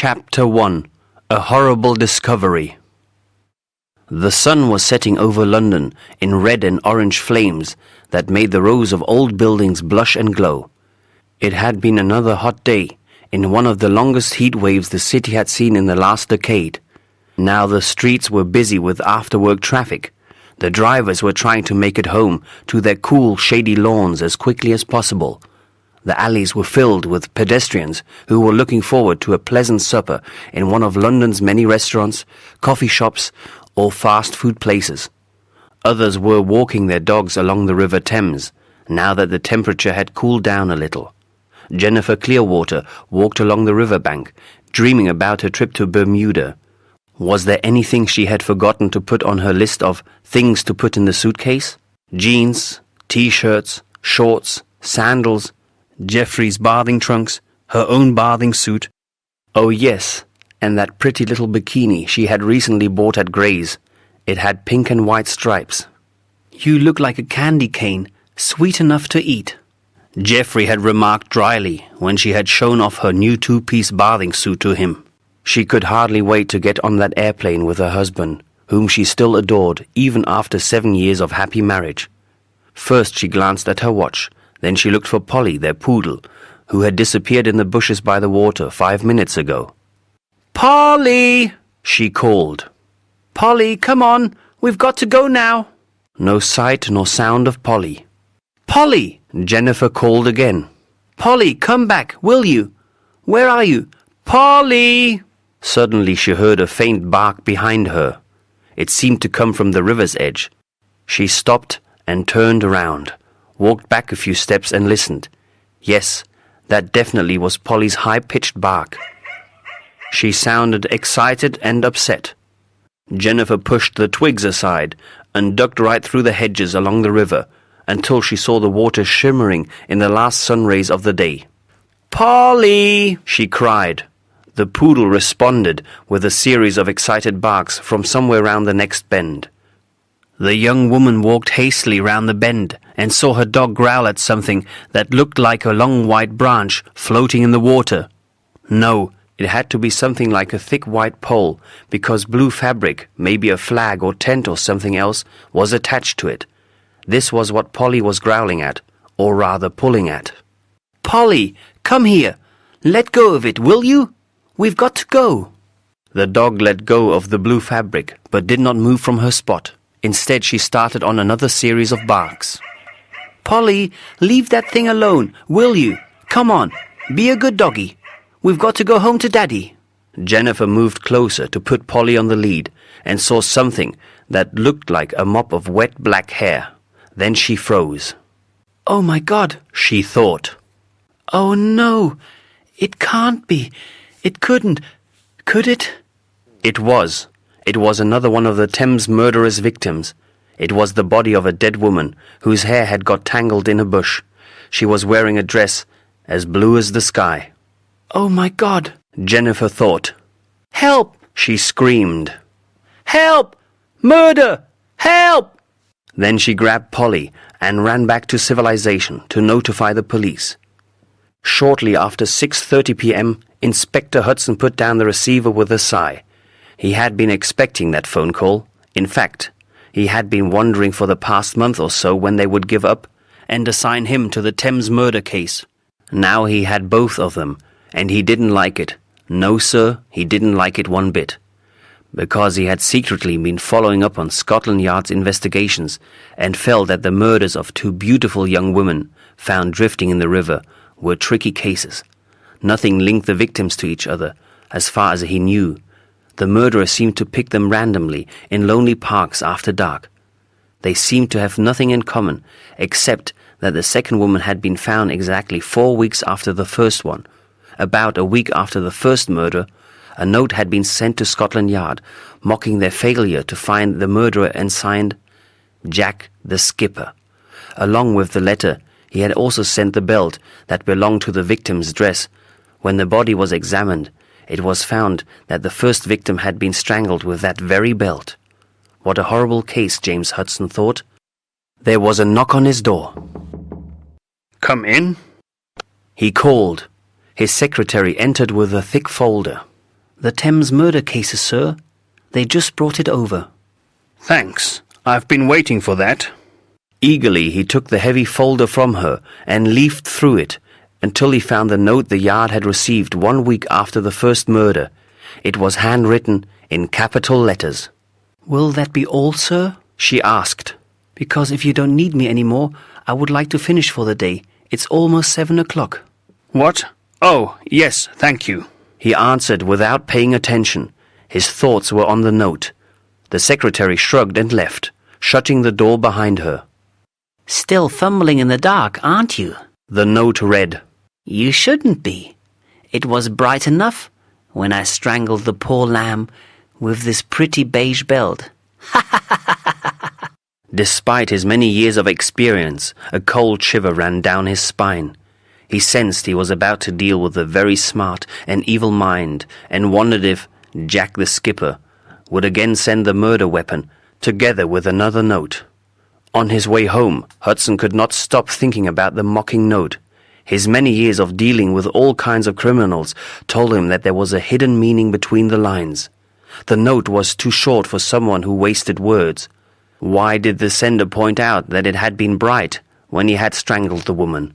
Chapter 1. A Horrible Discovery. The sun was setting over London in red and orange flames that made the rows of old buildings blush and glow. It had been another hot day, in one of the longest heat waves the city had seen in the last decade. Now the streets were busy with after-work traffic. The drivers were trying to make it home to their cool, shady lawns as quickly as possible. The alleys were filled with pedestrians who were looking forward to a pleasant supper in one of London's many restaurants, coffee shops, or fast food places. Others were walking their dogs along the River Thames, now that the temperature had cooled down a little. Jennifer Clearwater walked along the riverbank, dreaming about her trip to Bermuda. Was there anything she had forgotten to put on her list of things to put in the suitcase? Jeans, t-shirts, shorts, sandals, Jeffrey's bathing trunks, her own bathing suit. Oh yes, and that pretty little bikini she had recently bought at Gray's. It had pink and white stripes. "You look like a candy cane, sweet enough to eat," Jeffrey had remarked dryly when she had shown off her new two-piece bathing suit to him. She could hardly wait to get on that airplane with her husband, whom she still adored even after 7 years of happy marriage. First she glanced at her watch. Then she looked for Polly, their poodle, who had disappeared in the bushes by the water 5 minutes ago. "Polly!" she called. "Polly, come on, we've got to go now." No sight nor sound of Polly. "Polly!" Jennifer called again. "Polly, come back, will you? Where are you? Polly!" Suddenly she heard a faint bark behind her. It seemed to come from the river's edge. She stopped and turned around, walked back a few steps and listened. Yes, that definitely was Polly's high-pitched bark. She sounded excited and upset. Jennifer pushed the twigs aside and ducked right through the hedges along the river until she saw the water shimmering in the last sun rays of the day. "Polly!" she cried. The poodle responded with a series of excited barks from somewhere round the next bend. The young woman walked hastily round the bend and saw her dog growl at something that looked like a long white branch floating in the water. No, it had to be something like a thick white pole, because blue fabric, maybe a flag or tent or something else, was attached to it. This was what Polly was growling at, or rather pulling at. "Polly, come here. Let go of it, will you? We've got to go." The dog let go of the blue fabric, but did not move from her spot. Instead, she started on another series of barks. "Polly, leave that thing alone, will you? Come on, be a good doggy. We've got to go home to Daddy." Jennifer moved closer to put Polly on the lead and saw something that looked like a mop of wet black hair. Then she froze. "Oh my God," she thought. "Oh no, it can't be. It couldn't. Could it?" It was. It was another one of the Thames murderous victims. It was the body of a dead woman whose hair had got tangled in a bush. She was wearing a dress as blue as the sky. "Oh my God," Jennifer thought. "Help!" she screamed. "Help! Murder! Help!" Then she grabbed Polly and ran back to civilization to notify the police. Shortly after 6:30 p.m., Inspector Hudson put down the receiver with a sigh. He had been expecting that phone call. In fact, he had been wondering for the past month or so when they would give up and assign him to the Thames murder case. Now he had both of them, and he didn't like it. No, sir, he didn't like it one bit. Because he had secretly been following up on Scotland Yard's investigations and felt that the murders of 2 beautiful young women found drifting in the river were tricky cases. Nothing linked the victims to each other, as far as he knew. The murderer seemed to pick them randomly in lonely parks after dark. They seemed to have nothing in common, except that the second woman had been found exactly 4 weeks after the first one. About a week after the first murder, a note had been sent to Scotland Yard, mocking their failure to find the murderer and signed, "Jack the Skipper." Along with the letter, he had also sent the belt that belonged to the victim's dress. When the body was examined, it was found that the first victim had been strangled with that very belt. What a horrible case, James Hudson thought. There was a knock on his door. "Come in," he called. His secretary entered with a thick folder. The Thames murder cases, sir. They just brought it over. Thanks. I've been waiting for that. Eagerly he took the heavy folder from her and leafed through it until he found the note the Yard had received 1 week after the first murder. It was handwritten in capital letters. "Will that be all, sir?" she asked. "Because if you don't need me anymore, I would like to finish for the day. It's almost 7 o'clock. What? Oh, yes, thank you. He answered without paying attention. His thoughts were on the note. The secretary shrugged and left, shutting the door behind her. "Still fumbling in the dark, aren't you?" The note read. "You shouldn't be. It was bright enough when I strangled the poor lamb with this pretty beige belt." Despite his many years of experience, a cold shiver ran down his spine. He sensed he was about to deal with a very smart and evil mind, and wondered if Jack the skipper would again send the murder weapon, together with another note. On his way home, Hudson could not stop thinking about the mocking note. His many years of dealing with all kinds of criminals told him that there was a hidden meaning between the lines. The note was too short for someone who wasted words. Why did the sender point out that it had been bright when he had strangled the woman?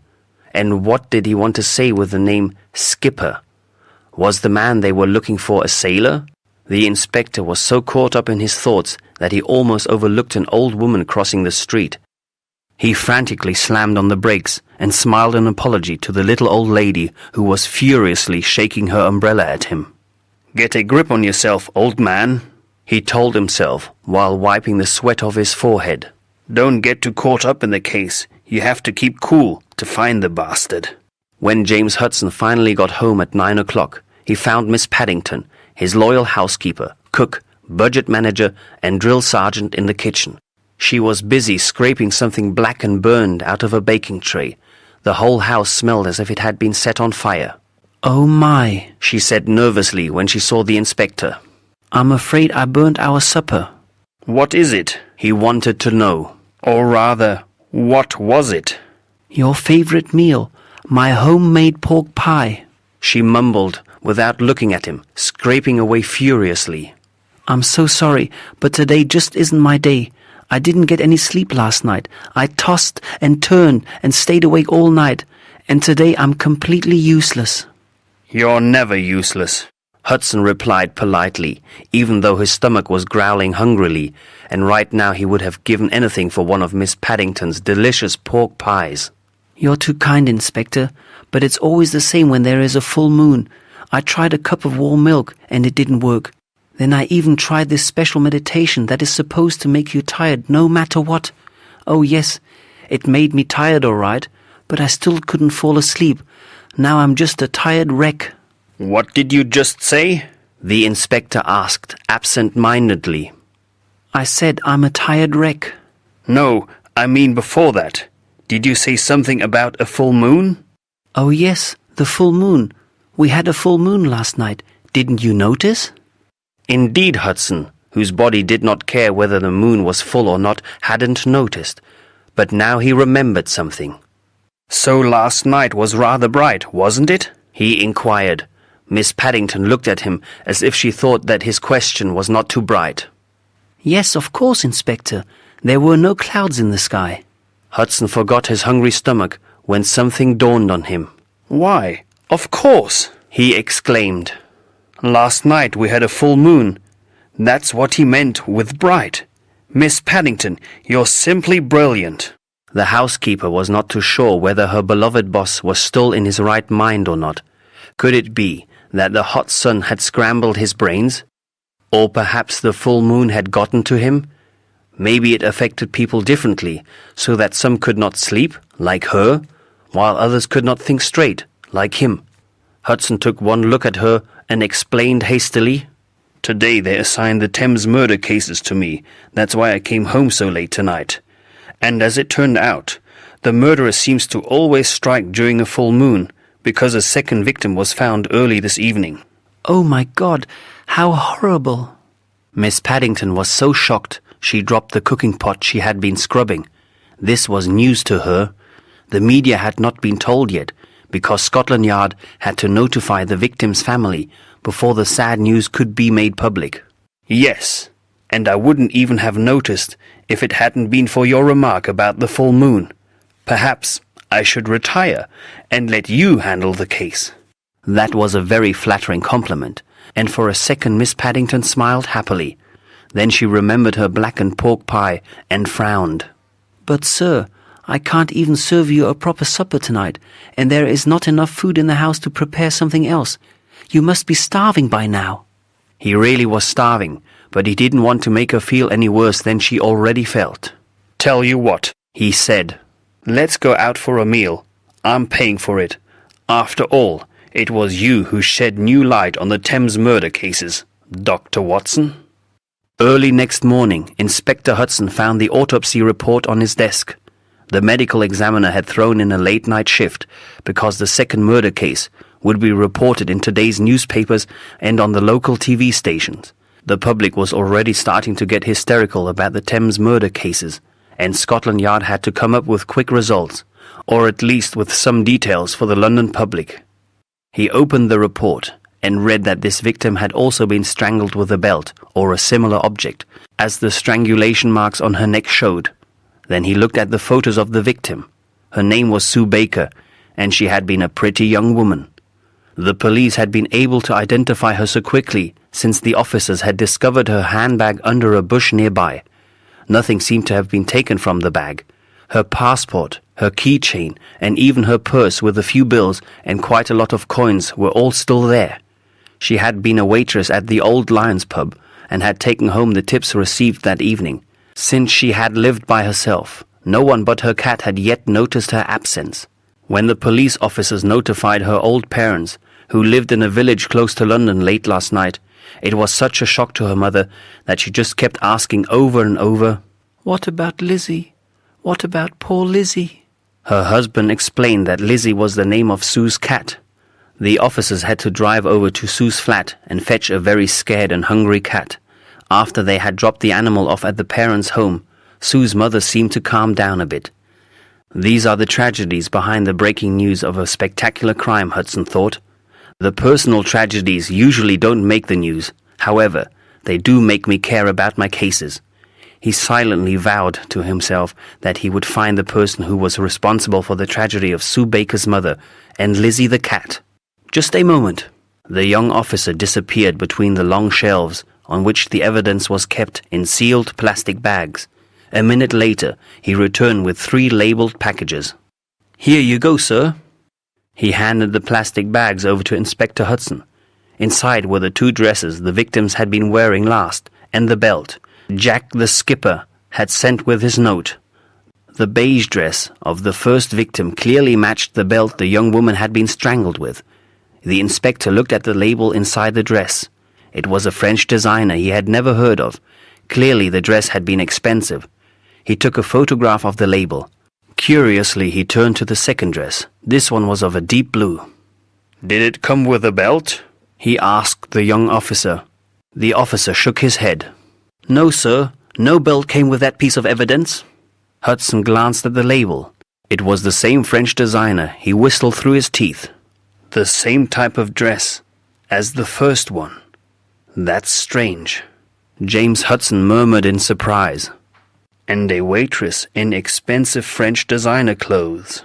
And what did he want to say with the name Skipper? Was the man they were looking for a sailor? The inspector was so caught up in his thoughts that he almost overlooked an old woman crossing the street. He frantically slammed on the brakes and smiled an apology to the little old lady who was furiously shaking her umbrella at him. "Get a grip on yourself, old man," he told himself while wiping the sweat off his forehead. "Don't get too caught up in the case. You have to keep cool to find the bastard." When James Hudson finally got home at 9 o'clock, he found Miss Paddington, his loyal housekeeper, cook, budget manager, and drill sergeant in the kitchen. She was busy scraping something black and burned out of a baking tray. The whole house smelled as if it had been set on fire. "Oh my," she said nervously when she saw the inspector. "I'm afraid I burnt our supper." "What is it?" he wanted to know. Or rather, what was it? "Your favorite meal, my homemade pork pie," she mumbled without looking at him, scraping away furiously. "I'm so sorry, but today just isn't my day. I didn't get any sleep last night. I tossed and turned and stayed awake all night, and today I'm completely useless." "You're never useless," Hudson replied politely, even though his stomach was growling hungrily, and right now he would have given anything for one of Miss Paddington's delicious pork pies. "You're too kind, Inspector, but it's always the same when there is a full moon. I tried a cup of warm milk, and it didn't work. Then I even tried this special meditation that is supposed to make you tired no matter what. Oh yes, it made me tired all right, but I still couldn't fall asleep. Now I'm just a tired wreck." "What did you just say?" the inspector asked absent-mindedly. "I said I'm a tired wreck." "No, I mean before that. Did you say something about a full moon?" "Oh yes, the full moon. We had a full moon last night. Didn't you notice?" Indeed, Hudson, whose body did not care whether the moon was full or not, hadn't noticed. But now he remembered something. "So last night was rather bright, wasn't it?" he inquired. Miss Paddington looked at him as if she thought that his question was not too bright. "Yes, of course, Inspector. There were no clouds in the sky." Hudson forgot his hungry stomach when something dawned on him. "Why, of course," he exclaimed. "Last night we had a full moon. That's what he meant with bright. Miss Paddington, you're simply brilliant." The housekeeper was not too sure whether her beloved boss was still in his right mind or not. Could it be that the hot sun had scrambled his brains? Or perhaps the full moon had gotten to him? Maybe it affected people differently, so that some could not sleep, like her, while others could not think straight, like him. Hudson took one look at her and explained hastily, "Today they assigned the Thames murder cases to me. That's why I came home so late tonight. And as it turned out, the murderer seems to always strike during a full moon, because a second victim was found early this evening." "Oh my God, how horrible!" Miss Paddington was so shocked she dropped the cooking pot she had been scrubbing. This was news to her. The media had not been told yet, because Scotland Yard had to notify the victim's family before the sad news could be made public. Yes, and I wouldn't even have noticed if it hadn't been for your remark about the full moon. Perhaps I should retire and let you handle the case." That was a very flattering compliment, and for a second Miss Paddington smiled happily. Then she remembered her blackened pork pie and frowned. "But, sir, I can't even serve you a proper supper tonight, and there is not enough food in the house to prepare something else. You must be starving by now." He really was starving, but he didn't want to make her feel any worse than she already felt. "Tell you what," he said. "Let's go out for a meal. I'm paying for it. After all, it was you who shed new light on the Thames murder cases, Dr. Watson." Early next morning, Inspector Hudson found the autopsy report on his desk. The medical examiner had thrown in a late-night shift because the second murder case would be reported in today's newspapers and on the local TV stations. The public was already starting to get hysterical about the Thames murder cases, and Scotland Yard had to come up with quick results, or at least with some details for the London public. He opened the report and read that this victim had also been strangled with a belt or a similar object, as the strangulation marks on her neck showed. Then he looked at the photos of the victim. Her name was Sue Baker, and she had been a pretty young woman. The police had been able to identify her so quickly since the officers had discovered her handbag under a bush nearby. Nothing seemed to have been taken from the bag. Her passport, her keychain, and even her purse with a few bills and quite a lot of coins were all still there. She had been a waitress at the Old Lions pub and had taken home the tips received that evening. Since she had lived by herself, no one but her cat had yet noticed her absence. When the police officers notified her old parents, who lived in a village close to London late last night, it was such a shock to her mother that she just kept asking over and over, "What about Lizzie? What about poor Lizzie?" Her husband explained that Lizzie was the name of Sue's cat. The officers had to drive over to Sue's flat and fetch a very scared and hungry cat. After they had dropped the animal off at the parents' home, Sue's mother seemed to calm down a bit. These are the tragedies behind the breaking news of a spectacular crime, Hudson thought. The personal tragedies usually don't make the news. However, they do make me care about my cases. He silently vowed to himself that he would find the person who was responsible for the tragedy of Sue Baker's mother and Lizzie the cat. Just a moment. The young officer disappeared between the long shelves on which the evidence was kept in sealed plastic bags. A minute later, he returned with 3 labeled packages. "Here you go, sir." He handed the plastic bags over to Inspector Hudson. Inside were the 2 dresses the victims had been wearing last, and the belt Jack the skipper had sent with his note. The beige dress of the first victim clearly matched the belt the young woman had been strangled with. The inspector looked at the label inside the dress. It was a French designer he had never heard of. Clearly the dress had been expensive. He took a photograph of the label. Curiously, he turned to the second dress. This one was of a deep blue. "Did it come with a belt?" he asked the young officer. The officer shook his head. "No, sir. No belt came with that piece of evidence." Hudson glanced at the label. It was the same French designer. He whistled through his teeth. "The same type of dress as the first one. That's strange." James Hudson murmured in surprise. "And a waitress in expensive French designer clothes.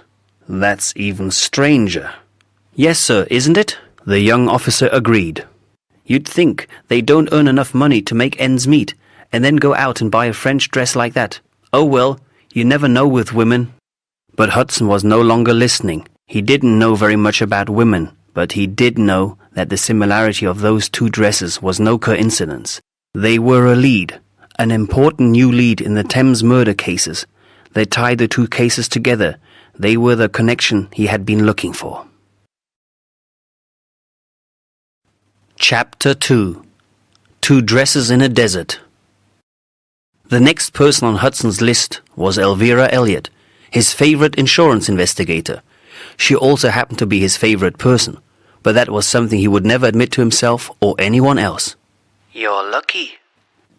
That's even stranger." "Yes, sir, isn't it?" The young officer agreed. "You'd think they don't earn enough money to make ends meet, and then go out and buy a French dress like that. Oh well, you never know with women." But Hudson was no longer listening. He didn't know very much about women, but he did know that the similarity of those 2 dresses was no coincidence. They were a lead, an important new lead in the Thames murder cases. They tied the 2 cases together. They were the connection he had been looking for. Chapter 2. 2 Dresses in a Desert. The next person on Hudson's list was Elvira Elliot, his favorite insurance investigator. She also happened to be his favorite person, but that was something he would never admit to himself or anyone else. "You're lucky,"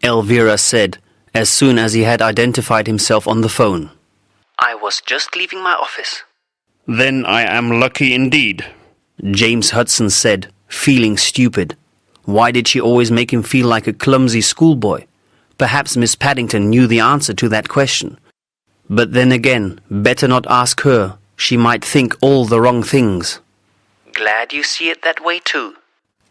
Elvira said, as soon as he had identified himself on the phone. "I was just leaving my office." Then I am lucky indeed. James Hudson said, feeling stupid. Why did she always make him feel like a clumsy schoolboy? Perhaps Miss Paddington knew the answer to that question. But then again, better not ask her. She might think all the wrong things. Glad you see it that way too,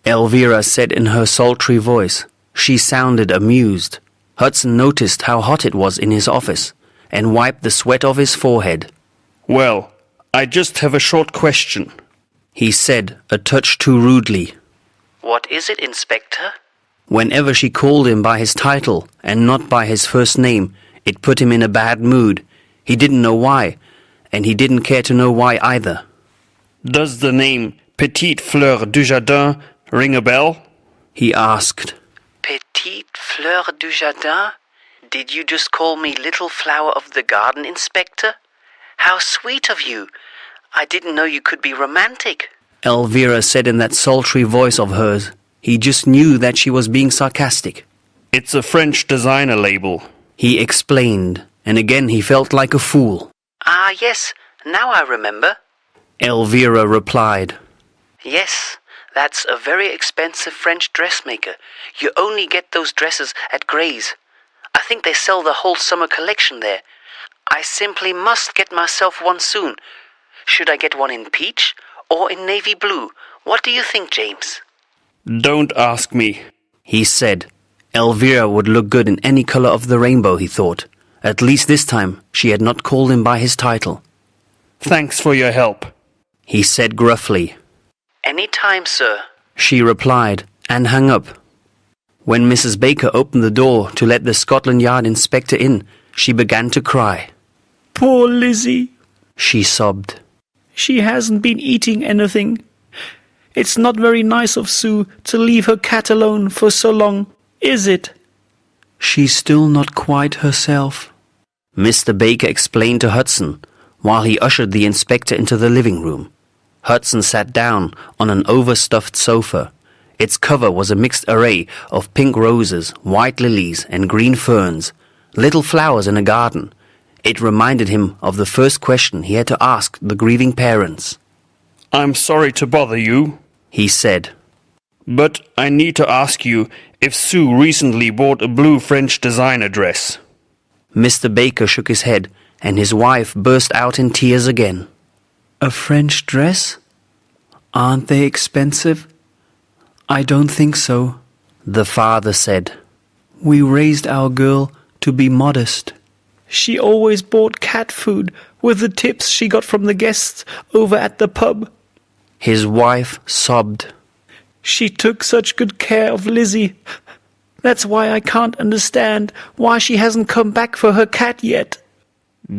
Elvira said in her sultry voice. She sounded amused. Hudson noticed how hot it was in his office and wiped the sweat off his forehead. Well, I just have a short question, he said, a touch too rudely. What is it, Inspector? Whenever she called him by his title and not by his first name, it put him in a bad mood. He didn't know why, and he didn't care to know why either. Does the name Petite Fleur du Jardin ring a bell? He asked. Petite Fleur du Jardin? Did you just call me Little Flower of the Garden, Inspector? How sweet of you. I didn't know you could be romantic. Elvira said in that sultry voice of hers. He just knew that she was being sarcastic. It's a French designer label, he explained, and again he felt like a fool. Ah, yes, now I remember. Elvira replied. Yes, that's a very expensive French dressmaker. You only get those dresses at Gray's. I think they sell the whole summer collection there. I simply must get myself one soon. Should I get one in peach or in navy blue? What do you think, James? Don't ask me, he said. Elvira would look good in any color of the rainbow, he thought. At least this time she had not called him by his title. Thanks for your help, he said gruffly. Any time, sir, she replied, and hung up. When Mrs. Baker opened the door to let the Scotland Yard inspector in, she began to cry. Poor Lizzie, she sobbed. She hasn't been eating anything. It's not very nice of Sue to leave her cat alone for so long, is it? She's still not quite herself, Mr. Baker explained to Hudson, while he ushered the inspector into the living room. Hudson sat down on an overstuffed sofa. Its cover was a mixed array of pink roses, white lilies, and green ferns, little flowers in a garden. It reminded him of the first question he had to ask the grieving parents. I'm sorry to bother you, he said, but I need to ask you if Sue recently bought a blue French designer dress. Mr. Baker shook his head, and his wife burst out in tears again. A French dress? Aren't they expensive? I don't think so, the father said. We raised our girl to be modest. She always bought cat food with the tips she got from the guests over at the pub. His wife sobbed. She took such good care of Lizzie. That's why I can't understand why she hasn't come back for her cat yet.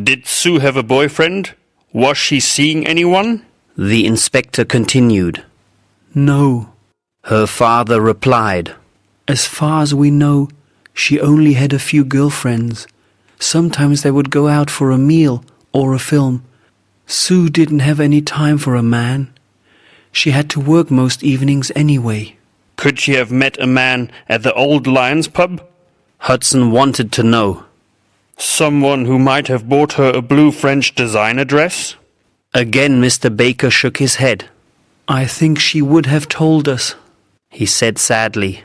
Did Sue have a boyfriend? Was she seeing anyone? The inspector continued. No, her father replied. As far as we know, she only had a few girlfriends. Sometimes they would go out for a meal or a film. Sue didn't have any time for a man. She had to work most evenings anyway. Could she have met a man at the Old Lions pub? Hudson wanted to know. Someone who might have bought her a blue French designer dress? Again Mr. Baker shook his head. I think she would have told us, he said sadly.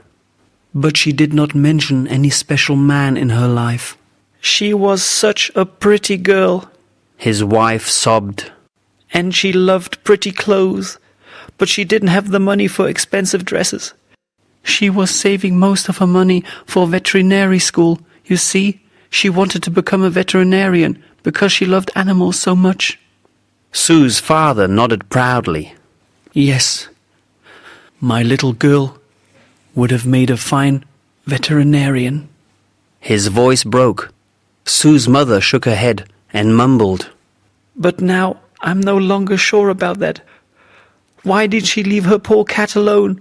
But she did not mention any special man in her life. She was such a pretty girl, his wife sobbed. And she loved pretty clothes, but she didn't have the money for expensive dresses. She was saving most of her money for veterinary school. You see, she wanted to become a veterinarian because she loved animals so much. Sue's father nodded proudly. Yes, my little girl would have made a fine veterinarian. His voice broke. Sue's mother shook her head and mumbled. But now I'm no longer sure about that. Why did she leave her poor cat alone?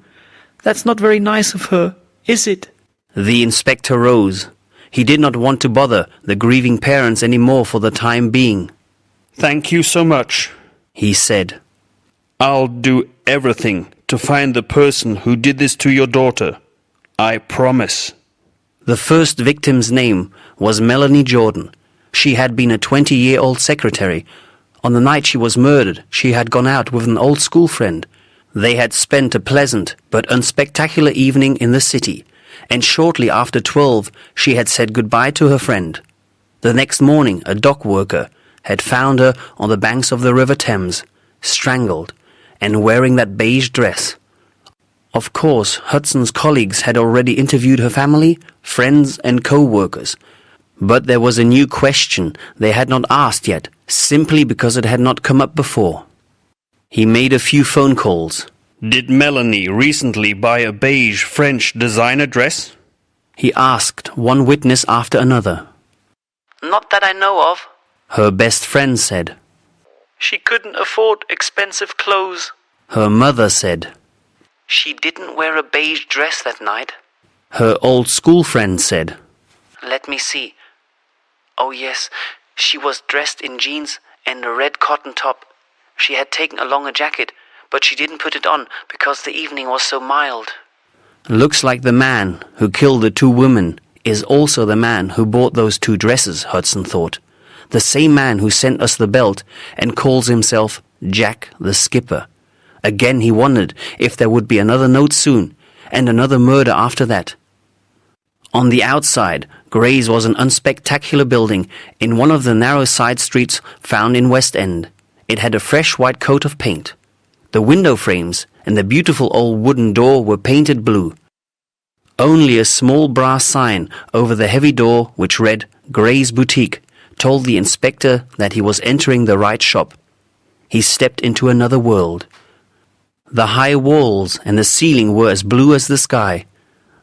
That's not very nice of her, is it? The inspector rose. He did not want to bother the grieving parents any more for the time being. Thank you so much, he said. I'll do everything to find the person who did this to your daughter. I promise. The first victim's name was Melanie Jordan. She had been a 20-year-old secretary On the night she was murdered, she had gone out with an old school friend. They had spent a pleasant but unspectacular evening in the city, and shortly after 12 she had said goodbye to her friend. The next morning a dock worker had found her on the banks of the River Thames, strangled, and wearing that beige dress. Of course, Hudson's colleagues had already interviewed her family, friends and co-workers. But there was a new question they had not asked yet, simply because it had not come up before. He made a few phone calls. Did Melanie recently buy a beige French designer dress? He asked one witness after another. Not that I know of. Her best friend said. She couldn't afford expensive clothes. Her mother said. She didn't wear a beige dress that night. Her old school friend said. Let me see. Oh yes, she was dressed in jeans and a red cotton top. She had taken along a jacket, but she didn't put it on because the evening was so mild. Looks like the man who killed the two women is also the man who bought those two dresses, Hudson thought. The same man who sent us the belt and calls himself Jack the Skipper. Again he wondered if there would be another note soon, and another murder after that. On the outside, Gray's was an unspectacular building in one of the narrow side streets found in West End. It had a fresh white coat of paint. The window frames and the beautiful old wooden door were painted blue. Only a small brass sign over the heavy door, which read Gray's Boutique, told the inspector that he was entering the right shop. He stepped into another world. The high walls and the ceiling were as blue as the sky.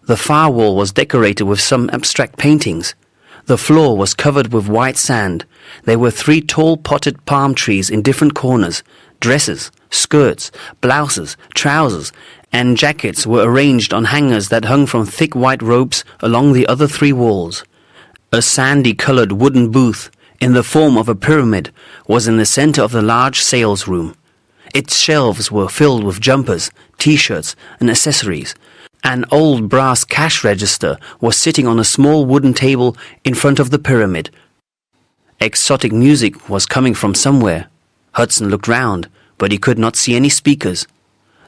The far wall was decorated with some abstract paintings. The floor was covered with white sand. There were 3 tall potted palm trees in different corners. Dresses, skirts, blouses, trousers, and jackets were arranged on hangers that hung from thick white ropes along the other 3 walls. A sandy-colored wooden booth, in the form of a pyramid, was in the center of the large sales room. Its shelves were filled with jumpers, T-shirts, and accessories. An old brass cash register was sitting on a small wooden table in front of the pyramid. Exotic music was coming from somewhere. Hudson looked round, but he could not see any speakers.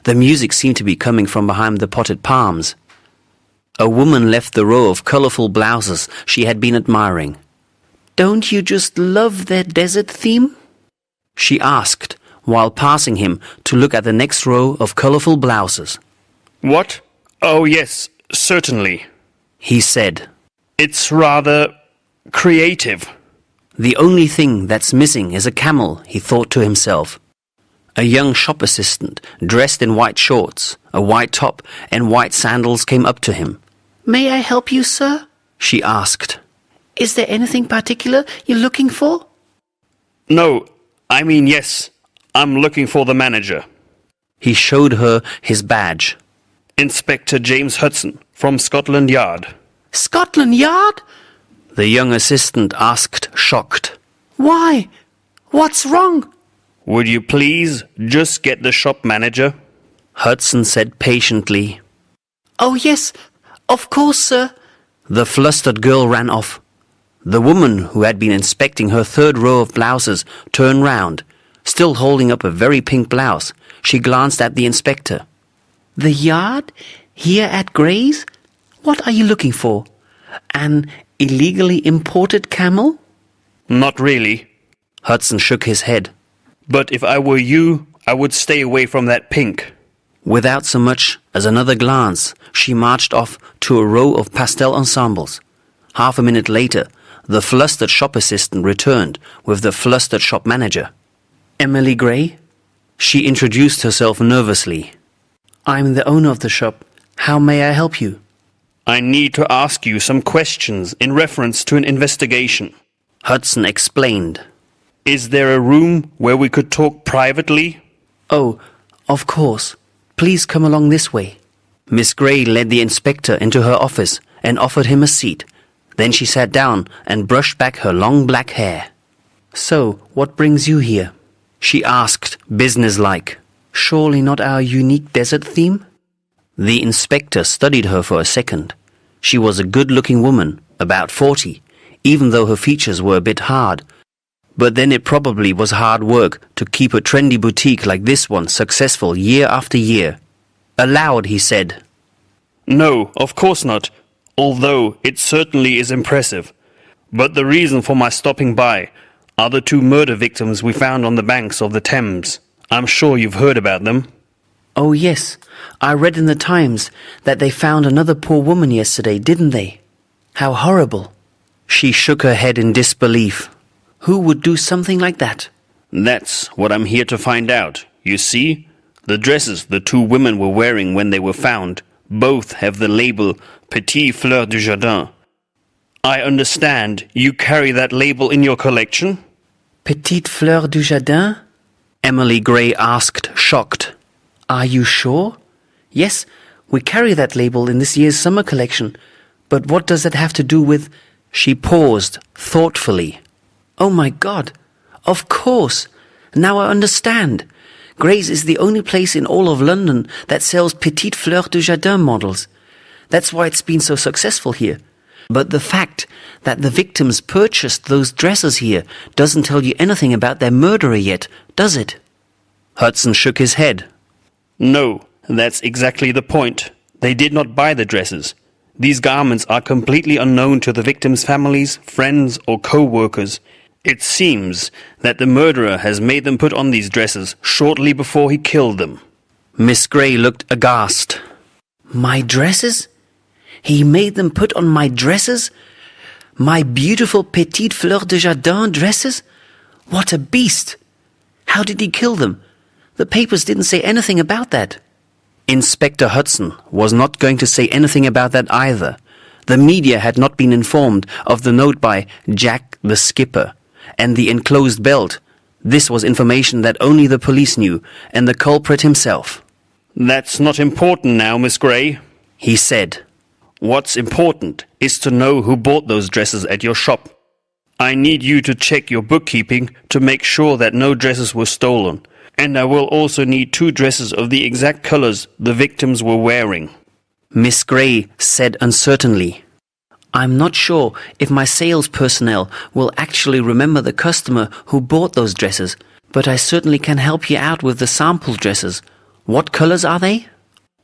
The music seemed to be coming from behind the potted palms. A woman left the row of colorful blouses she had been admiring. Don't you just love their desert theme? She asked, while passing him to look at the next row of colorful blouses. What? Oh yes, certainly, he said. It's rather creative. The only thing that's missing is a camel, he thought to himself. A young shop assistant, dressed in white shorts, a white top, and white sandals came up to him. May I help you, sir? She asked. Is there anything particular you're looking for? No, I mean yes. I'm looking for the manager. He showed her his badge. Inspector James Hudson from Scotland Yard. Scotland Yard? The young assistant asked, shocked. Why? What's wrong? Would you please just get the shop manager? Hudson said patiently. Oh yes, of course, sir. The flustered girl ran off. The woman who had been inspecting her 3rd row of blouses turned round. Still holding up a very pink blouse, she glanced at the inspector. The Yard? Here at Gray's? What are you looking for? An illegally imported camel? Not really. Hudson shook his head. But if I were you, I would stay away from that pink. Without so much as another glance, she marched off to a row of pastel ensembles. Half a minute later, the flustered shop assistant returned with the flustered shop manager. Emily Gray? She introduced herself nervously. I'm the owner of the shop. How may I help you? I need to ask you some questions in reference to an investigation. Hudson explained. Is there a room where we could talk privately? Oh, of course. Please come along this way. Miss Gray led the inspector into her office and offered him a seat. Then she sat down and brushed back her long black hair. So, what brings you here? She asked, businesslike. Surely not our unique desert theme? The inspector studied her for a second. She was a good-looking woman, about 40, even though her features were a bit hard. But then it probably was hard work to keep a trendy boutique like this one successful year after year. Aloud, he said, No, of course not, although it certainly is impressive. But the reason for my stopping by are the 2 murder victims we found on the banks of the Thames. I'm sure you've heard about them. Oh yes, I read in the Times that they found another poor woman yesterday, didn't they? How horrible. She shook her head in disbelief. Who would do something like that? That's what I'm here to find out. You see, the dresses the 2 women were wearing when they were found both have the label Petite Fleur du Jardin. I understand you carry that label in your collection? Petite Fleur du Jardin? Emily Gray asked, shocked. Are you sure? Yes, we carry that label in this year's summer collection. But what does that have to do with... She paused, thoughtfully. Oh my God! Of course! Now I understand. Gray's is the only place in all of London that sells Petite Fleur du Jardin models. That's why it's been so successful here. But the fact that the victims purchased those dresses here doesn't tell you anything about their murderer yet, does it? Hudson shook his head. No, that's exactly the point. They did not buy the dresses. These garments are completely unknown to the victims' families, friends, or co-workers. It seems that the murderer has made them put on these dresses shortly before he killed them. Miss Gray looked aghast. My dresses? He made them put on my dresses? My beautiful Petite Fleur de Jardin dresses? What a beast! How did he kill them? The papers didn't say anything about that. Inspector Hudson was not going to say anything about that either. The media had not been informed of the note by Jack the skipper and the enclosed belt. This was information that only the police knew and the culprit himself. That's not important now, Miss Gray, he said. What's important is to know who bought those dresses at your shop. I need you to check your bookkeeping to make sure that no dresses were stolen. And I will also need 2 dresses of the exact colors the victims were wearing. Miss Gray said uncertainly. I'm not sure if my sales personnel will actually remember the customer who bought those dresses, but I certainly can help you out with the sample dresses. What colors are they?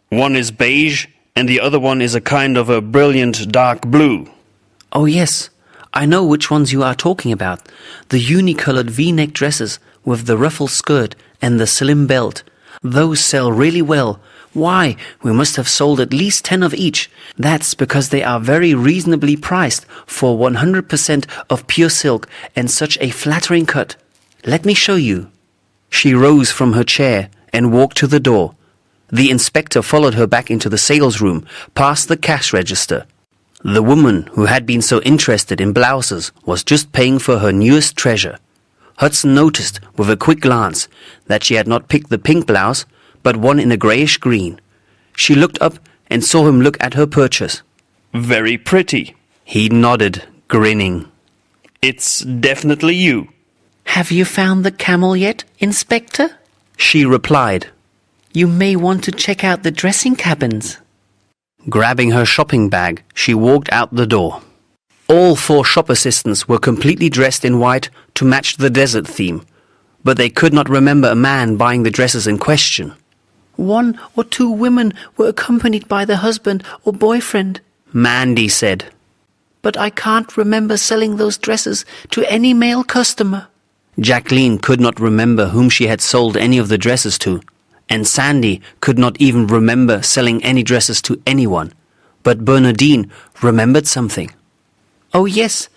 One is beige, and the other one is a kind of a brilliant dark blue. Oh yes, I know which ones you are talking about. The uni-colored V-neck dresses with the ruffled skirt and the slim belt. Those sell really well. Why, we must have sold at least 10 of each. That's because they are very reasonably priced for 100% of pure silk and such a flattering cut. Let me show you. She rose from her chair and walked to the door. The inspector followed her back into the sales room, past the cash register. The woman who had been so interested in blouses was just paying for her newest treasure. Hudson noticed with a quick glance that she had not picked the pink blouse, but one in a greyish green. She looked up and saw him look at her purchase. Very pretty. He nodded, grinning. It's definitely you. Have you found the camel yet, Inspector? She replied. You may want to check out the dressing cabins. Grabbing her shopping bag, she walked out the door. All 4 shop assistants were completely dressed in white to match the desert theme, but they could not remember a man buying the dresses in question. 1 or 2 women were accompanied by the husband or boyfriend, Mandy said. But I can't remember selling those dresses to any male customer. Jacqueline could not remember whom she had sold any of the dresses to, and Sandy could not even remember selling any dresses to anyone. But Bernardine remembered something. Oh yes,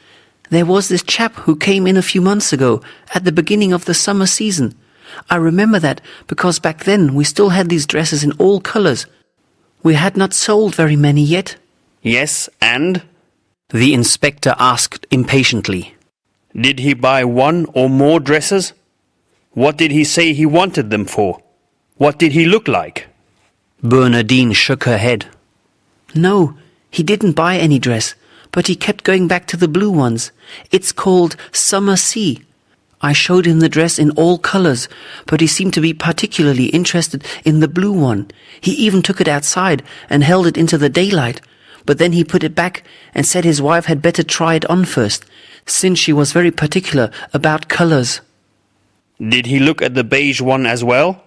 there was this chap who came in a few months ago, at the beginning of the summer season. I remember that because back then we still had these dresses in all colors. We had not sold very many yet. Yes, and? The inspector asked impatiently. Did he buy 1 or more dresses? What did he say he wanted them for? What did he look like? Bernardine shook her head. No, he didn't buy any dress, but he kept going back to the blue ones. It's called Summer Sea. I showed him the dress in all colors, but he seemed to be particularly interested in the blue one. He even took it outside and held it into the daylight. but then he put it back and said his wife had better try it on first, since she was very particular about colours. Did he look at the beige one as well?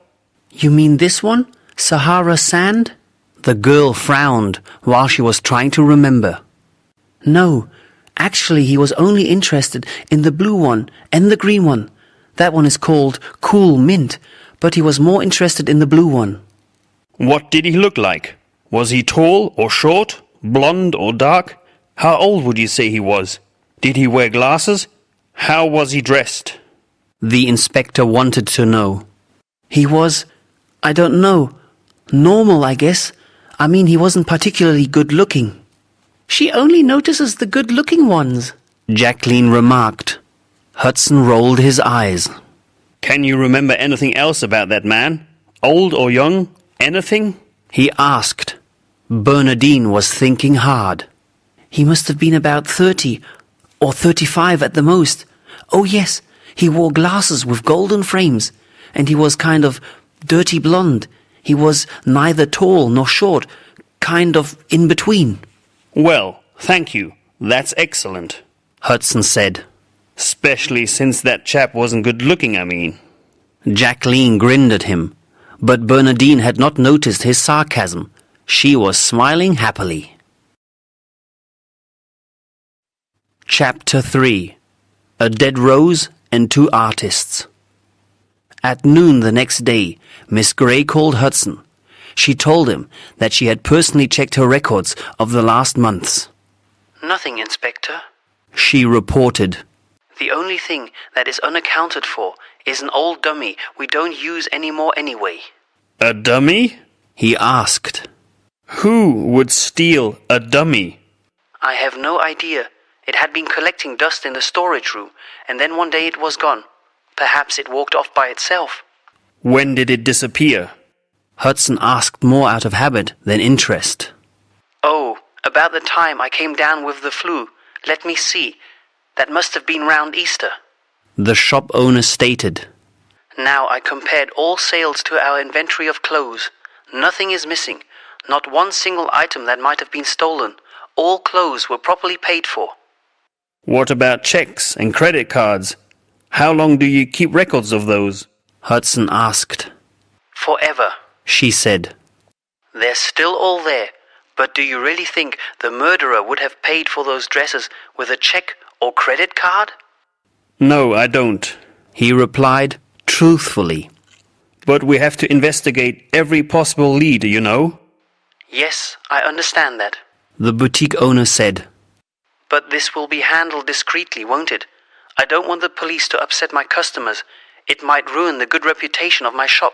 You mean this one? Sahara sand? The girl frowned while she was trying to remember. No, actually he was only interested in the blue one and the green one. That one is called Cool Mint, but he was more interested in the blue one. What did he look like? Was he tall or short, blonde or dark? How old would you say he was? Did he wear glasses? How was he dressed? The inspector wanted to know. He was, I don't know, normal, I guess. I mean, he wasn't particularly good-looking. She only notices the good-looking ones, Jacqueline remarked. Hudson rolled his eyes. Can you remember anything else about that man? Old or young? Anything? He asked. Bernardine was thinking hard. He must have been about 30 or 35 at the most. Oh yes, he wore glasses with golden frames, and he was kind of dirty blonde. He was neither tall nor short, kind of in between. Well, thank you. That's excellent, Hudson said. Especially since that chap wasn't good looking, I mean. Jacqueline grinned at him, but Bernardine had not noticed his sarcasm. She was smiling happily. Chapter 3. A Dead Rose and Two Artists. At noon the next day, Miss Gray called Hudson. She told him that she had personally checked her records of the last months. Nothing, Inspector. She reported. The only thing that is unaccounted for is an old dummy we don't use anymore anyway. A dummy? He asked. Who would steal a dummy? I have no idea. It had been collecting dust in the storage room, and then one day it was gone. Perhaps it walked off by itself. When did it disappear? Hudson asked more out of habit than interest. Oh, about the time I came down with the flu. Let me see. That must have been round Easter. The shop owner stated. Now I compared all sales to our inventory of clothes. Nothing is missing. Not one single item that might have been stolen. All clothes were properly paid for. What about checks and credit cards? How long do you keep records of those? Hudson asked. Forever, She said. They're still all there. But do you really think the murderer would have paid for those dresses with a check or credit card? No, I don't. He replied truthfully. But we have to investigate every possible lead, you know? Yes, I understand that. The boutique owner said. But this will be handled discreetly, won't it? I don't want the police to upset my customers. It might ruin the good reputation of my shop.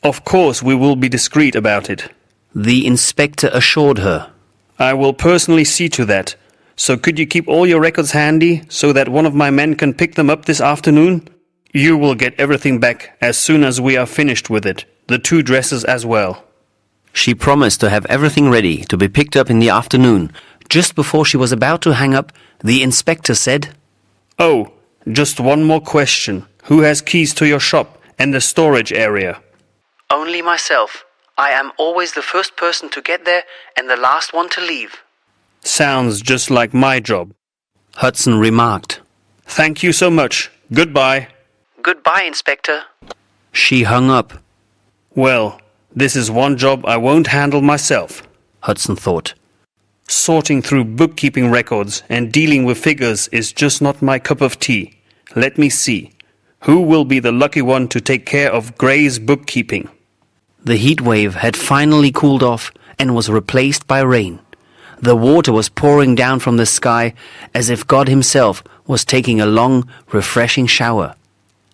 Of course we will be discreet about it. The inspector assured her. I will personally see to that. So could you keep all your records handy so that one of my men can pick them up this afternoon? You will get everything back as soon as we are finished with it. The two dresses as well. She promised to have everything ready to be picked up in the afternoon. Just before she was about to hang up, the inspector said, Oh, just one more question. Who has keys to your shop and the storage area? Only myself. I am always the first person to get there and the last one to leave. Sounds just like my job. Hudson remarked. Thank you so much. Goodbye. Goodbye, Inspector. She hung up. Well, this is one job I won't handle myself, Hudson thought. Sorting through bookkeeping records and dealing with figures is just not my cup of tea. Let me see. Who will be the lucky one to take care of Gray's bookkeeping? The heat wave had finally cooled off and was replaced by rain. The water was pouring down from the sky as if God himself was taking a long, refreshing shower.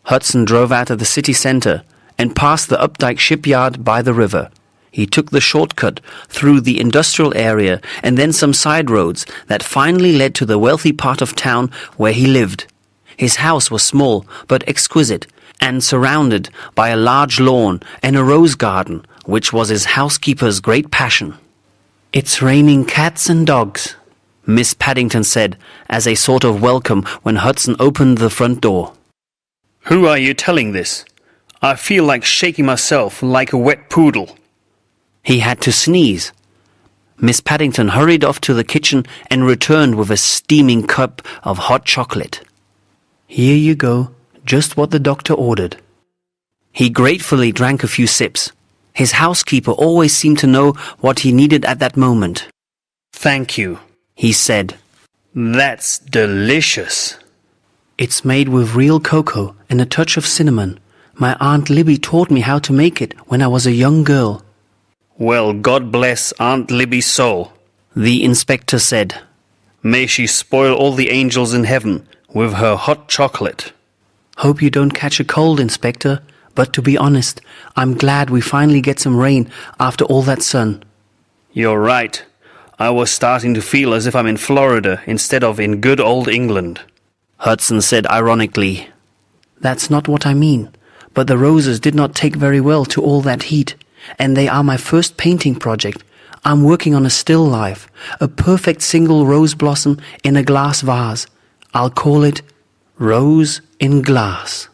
Hudson drove out of the city centre and past the Updike shipyard by the river. He took the shortcut through the industrial area and then some side roads that finally led to the wealthy part of town where he lived. His house was small but exquisite and surrounded by a large lawn and a rose garden, which was his housekeeper's great passion. "It's raining cats and dogs," Miss Paddington said as a sort of welcome when Hudson opened the front door. Who are you telling this? I feel like shaking myself like a wet poodle. He had to sneeze. Miss Paddington hurried off to the kitchen and returned with a steaming cup of hot chocolate. Here you go, just what the doctor ordered. He gratefully drank a few sips. His housekeeper always seemed to know what he needed at that moment. Thank you, he said. That's delicious. It's made with real cocoa and a touch of cinnamon. My Aunt Libby taught me how to make it when I was a young girl. Well, God bless Aunt Libby's soul, the inspector said. May she spoil all the angels in heaven with her hot chocolate. Hope you don't catch a cold, Inspector. But to be honest, I'm glad we finally get some rain after all that sun. You're right. I was starting to feel as if I'm in Florida instead of in good old England, Hudson said ironically. That's not what I mean. But the roses did not take very well to all that heat. And they are my first painting project. I'm working on a still life, a perfect single rose blossom in a glass vase. I'll call it Rose in Glass.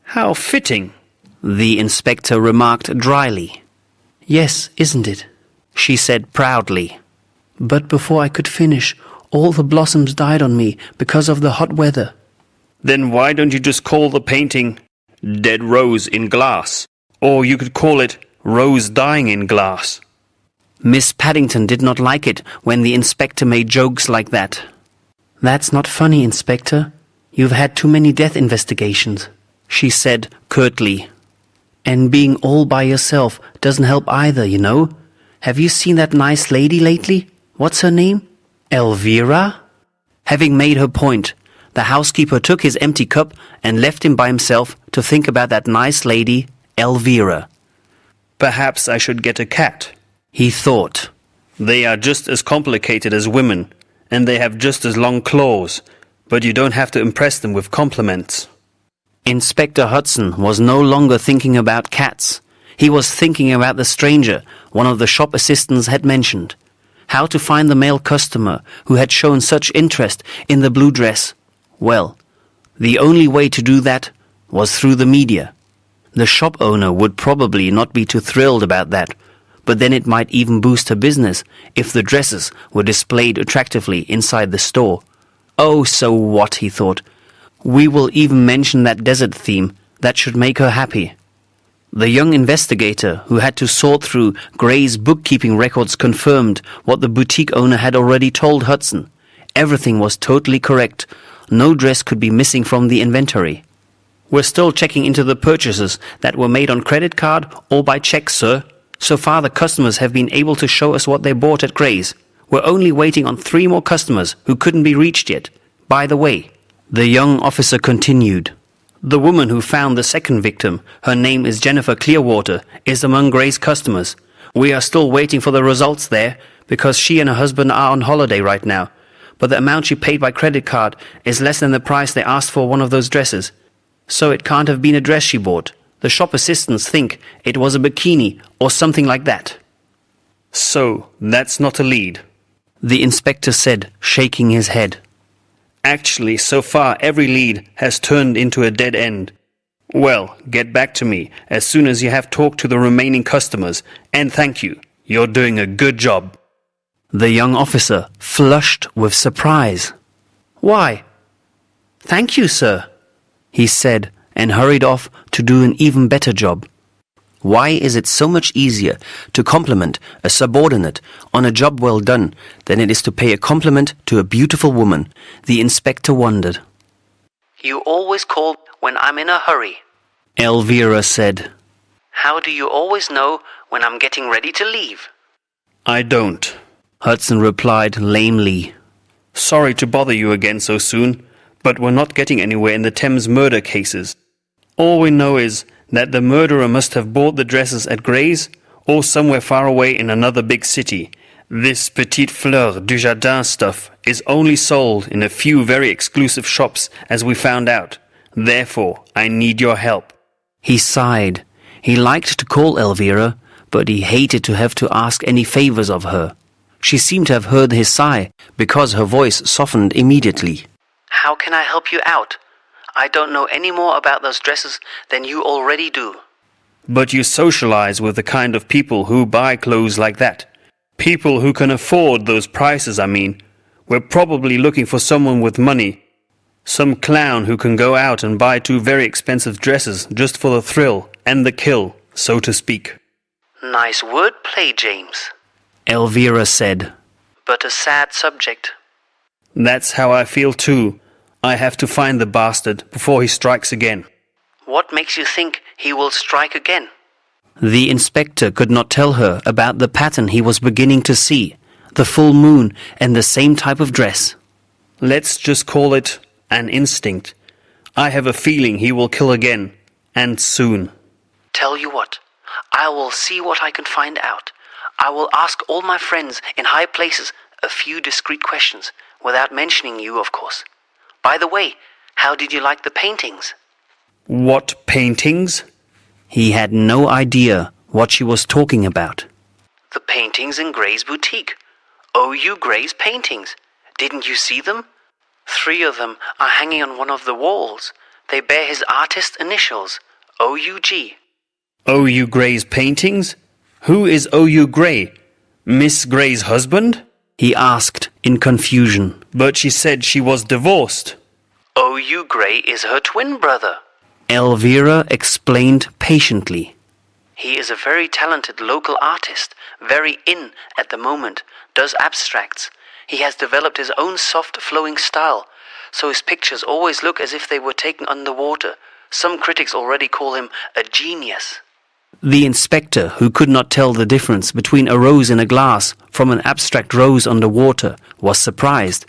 How fitting, the inspector remarked dryly. Yes, isn't it? She said proudly. But before I could finish, all the blossoms died on me because of the hot weather. Then why don't you just call the painting Dead Rose in Glass? Or you could call it Rose Dying in Glass. Miss Paddington did not like it when the inspector made jokes like that. That's not funny, Inspector. You've had too many death investigations, she said curtly. And being all by yourself doesn't help either, you know. Have you seen that nice lady lately? What's her name? Elvira? Having made her point, the housekeeper took his empty cup and left him by himself to think about that nice lady, Elvira. Perhaps I should get a cat, he thought. They are just as complicated as women, and they have just as long claws, but you don't have to impress them with compliments. Inspector Hudson was no longer thinking about cats. He was thinking about the stranger one of the shop assistants had mentioned. How to find the male customer who had shown such interest in the blue dress. Well, the only way to do that was through the media. The shop owner would probably not be too thrilled about that, but then it might even boost her business if the dresses were displayed attractively inside the store. Oh, so what, he thought. We will even mention that desert theme. That should make her happy. The young investigator who had to sort through Gray's bookkeeping records confirmed what the boutique owner had already told Hudson. Everything was totally correct. No dress could be missing from the inventory. We're still checking into the purchases that were made on credit card or by check, sir. So far the customers have been able to show us what they bought at Gray's. We're only waiting on 3 more customers who couldn't be reached yet. By the way, the young officer continued, the woman who found the second victim, her name is Jennifer Clearwater, is among Gray's customers. We are still waiting for the results there because she and her husband are on holiday right now. But the amount she paid by credit card is less than the price they asked for one of those dresses. So it can't have been a dress she bought. The shop assistants think it was a bikini or something like that. So, that's not a lead, the inspector said, shaking his head. Actually, so far every lead has turned into a dead end. Well, get back to me as soon as you have talked to the remaining customers, and thank you. You're doing a good job. The young officer flushed with surprise. Why? Thank you, sir, he said, and hurried off to do an even better job. Why is it so much easier to compliment a subordinate on a job well done than it is to pay a compliment to a beautiful woman? The inspector wondered. You always call when I'm in a hurry, Elvira said. How do you always know when I'm getting ready to leave? I don't, Hudson replied lamely. Sorry to bother you again so soon, but we're not getting anywhere in the Thames murder cases. All we know is that the murderer must have bought the dresses at Gray's or somewhere far away in another big city. This petite fleur du jardin stuff is only sold in a few very exclusive shops, as we found out. Therefore, I need your help. He sighed. He liked to call Elvira, but he hated to have to ask any favors of her. She seemed to have heard his sigh, because her voice softened immediately. How can I help you out? I don't know any more about those dresses than you already do. But you socialize with the kind of people who buy clothes like that. People who can afford those prices, I mean. We're probably looking for someone with money. Some clown who can go out and buy 2 very expensive dresses just for the thrill and the kill, so to speak. Nice wordplay, James. Elvira said. But a sad subject. That's how I feel too. I have to find the bastard before he strikes again. What makes you think he will strike again? The inspector could not tell her about the pattern he was beginning to see, the full moon and the same type of dress. Let's just call it an instinct. I have a feeling he will kill again, and soon. Tell you what, I will see what I can find out. I will ask all my friends in high places a few discreet questions, without mentioning you, of course. By the way, how did you like the paintings? What paintings? He had no idea what she was talking about. The paintings in Gray's boutique. O.U. Gray's paintings. Didn't you see them? 3 of them are hanging on one of the walls. They bear his artist initials, O.U.G. O.U. Gray's paintings? Who is O.U. Gray? Miss Gray's husband? He asked in confusion. But she said she was divorced. O.U. Gray is her twin brother. Elvira explained patiently. He is a very talented local artist, very in at the moment, does abstracts. He has developed his own soft flowing style, so his pictures always look as if they were taken underwater. Some critics already call him a genius. The inspector, who could not tell the difference between a rose in a glass from an abstract rose under water, was surprised.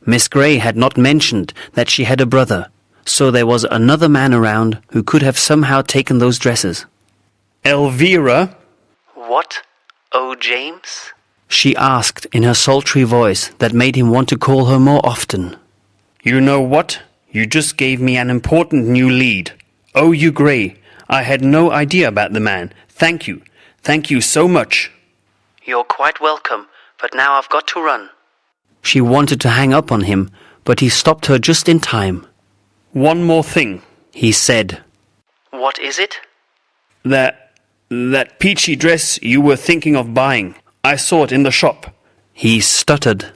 Miss Gray had not mentioned that she had a brother, so there was another man around who could have somehow taken those dresses. Elvira? What? Oh, James? She asked in her sultry voice that made him want to call her more often. You know what? You just gave me an important new lead. O.U. Gray. I had no idea about the man. Thank you. Thank you so much. You're quite welcome, but now I've got to run. She wanted to hang up on him, but he stopped her just in time. One more thing, he said. What is it? That peachy dress you were thinking of buying. I saw it in the shop. He stuttered.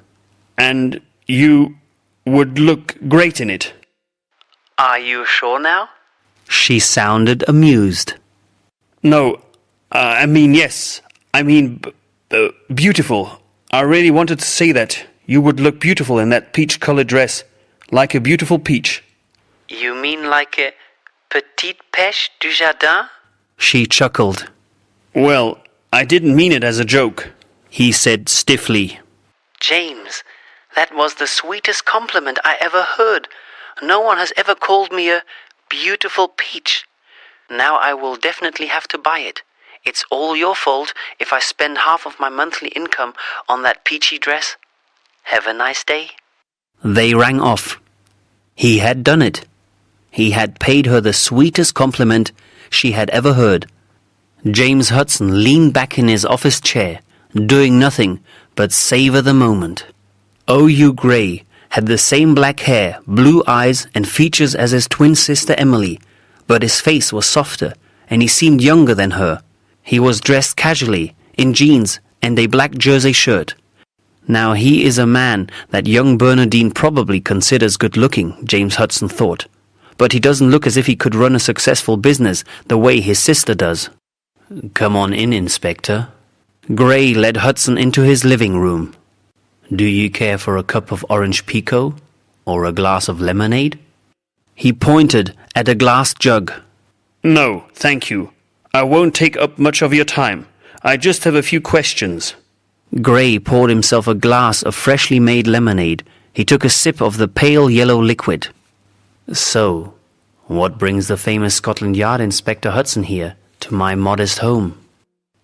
And you would look great in it. Are you sure now? She sounded amused. No, I mean yes. I mean beautiful. I really wanted to say that. You would look beautiful in that peach-colored dress. Like a beautiful peach. You mean like a petite pêche du jardin? She chuckled. Well, I didn't mean it as a joke, he said stiffly. James, that was the sweetest compliment I ever heard. No one has ever called me a beautiful peach. Now I will definitely have to buy it. It's all your fault if I spend half of my monthly income on that peachy dress. Have a nice day. They rang off. He had done it. He had paid her the sweetest compliment she had ever heard. James Hudson leaned back in his office chair, doing nothing but savor the moment. O.U. Gray had the same black hair, blue eyes and features as his twin sister Emily, but his face was softer and he seemed younger than her. He was dressed casually, in jeans and a black jersey shirt. Now he is a man that young Bernardine probably considers good-looking, James Hudson thought. But he doesn't look as if he could run a successful business the way his sister does. Come on in, Inspector. Gray led Hudson into his living room. Do you care for a cup of orange pekoe? Or a glass of lemonade? He pointed at a glass jug. No, thank you. I won't take up much of your time. I just have a few questions. Gray poured himself a glass of freshly made lemonade. He took a sip of the pale yellow liquid. So, what brings the famous Scotland Yard Inspector Hudson here, to my modest home?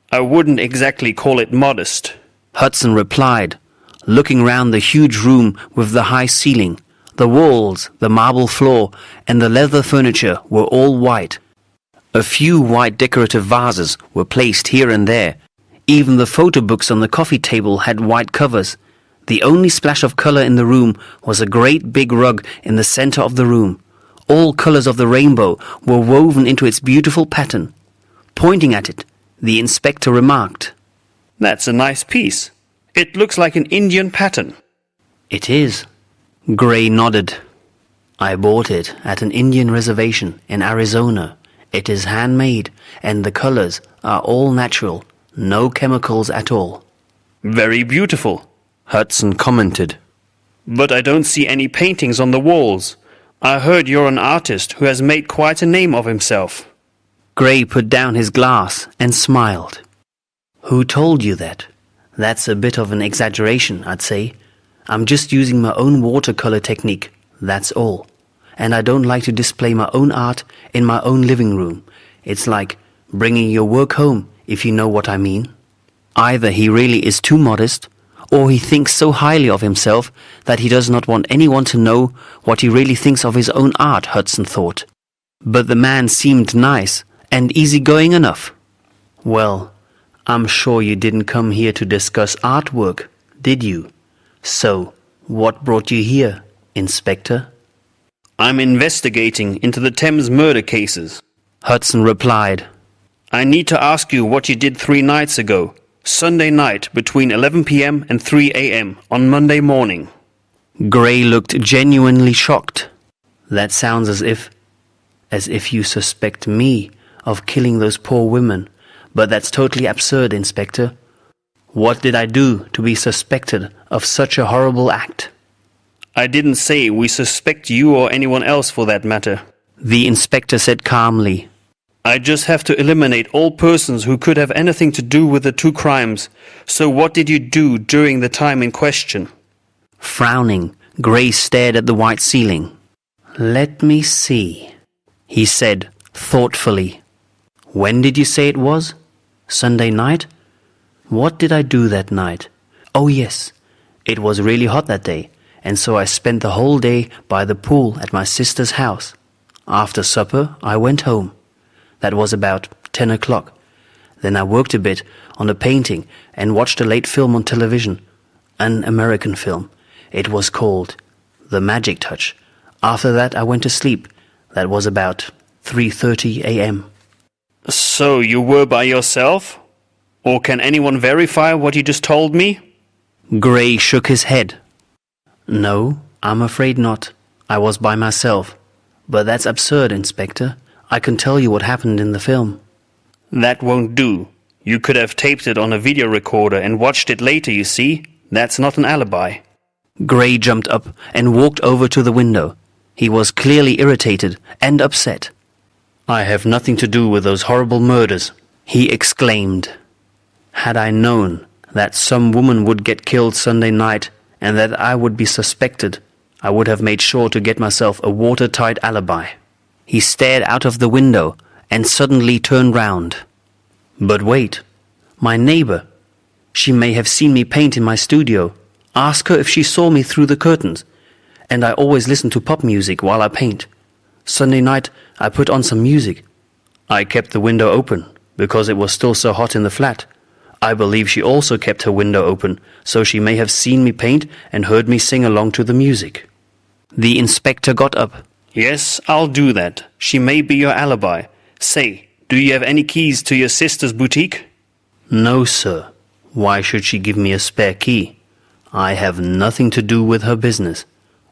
I wouldn't exactly call it modest, Hudson replied, looking round the huge room with the high ceiling. The walls, the marble floor, and the leather furniture were all white. A few white decorative vases were placed here and there. Even the photo books on the coffee table had white covers. The only splash of colour in the room was a great big rug in the centre of the room. All colours of the rainbow were woven into its beautiful pattern. Pointing at it, the inspector remarked, That's a nice piece. It looks like an Indian pattern. It is. Gray nodded. I bought it at an Indian reservation in Arizona. It is handmade, and the colors are all natural, no chemicals at all. Very beautiful, Hudson commented. but I don't see any paintings on the walls. I heard you're an artist who has made quite a name of himself. Gray put down his glass and smiled. Who told you that? That's a bit of an exaggeration, I'd say. I'm just using my own watercolor technique, that's all. And I don't like to display my own art in my own living room. It's like bringing your work home, if you know what I mean. Either he really is too modest, or he thinks so highly of himself that he does not want anyone to know what he really thinks of his own art, Hudson thought. But the man seemed nice and easygoing enough. Well, I'm sure you didn't come here to discuss artwork, did you? So, what brought you here, Inspector? I'm investigating into the Thames murder cases. Hudson replied. I need to ask you what you did 3 nights ago, Sunday night between 11 p.m. and 3 a.m. on Monday morning. Gray looked genuinely shocked. That sounds as if you suspect me of killing those poor women. But that's totally absurd, Inspector. What did I do to be suspected of such a horrible act? I didn't say we suspect you or anyone else for that matter. The inspector said calmly. I just have to eliminate all persons who could have anything to do with the 2 crimes. So what did you do during the time in question? Frowning, Gray stared at the white ceiling. Let me see, he said thoughtfully. When did you say it was? Sunday night? What did I do that night? Oh yes, it was really hot that day, and so I spent the whole day by the pool at my sister's house. After supper, I went home. That was about 10 o'clock. Then I worked a bit on a painting and watched a late film on television, an American film. It was called The Magic Touch. After that, I went to sleep. That was about 3:30 a.m. So you were by yourself? Or can anyone verify what you just told me? Gray shook his head. No, I'm afraid not. I was by myself. But that's absurd, Inspector. I can tell you what happened in the film. That won't do. You could have taped it on a video recorder and watched it later, you see. That's not an alibi. Gray jumped up and walked over to the window. He was clearly irritated and upset. I have nothing to do with those horrible murders, he exclaimed. Had I known that some woman would get killed Sunday night and that I would be suspected, I would have made sure to get myself a watertight alibi. He stared out of the window and suddenly turned round. But wait, my neighbor. She may have seen me paint in my studio. Ask her if she saw me through the curtains. And I always listen to pop music while I paint. Sunday night I put on some music. I kept the window open because it was still so hot in the flat. I believe she also kept her window open, so she may have seen me paint and heard me sing along to the music. The inspector got up. Yes, I'll do that. She may be your alibi. Say, do you have any keys to your sister's boutique? No, sir. Why should she give me a spare key? I have nothing to do with her business.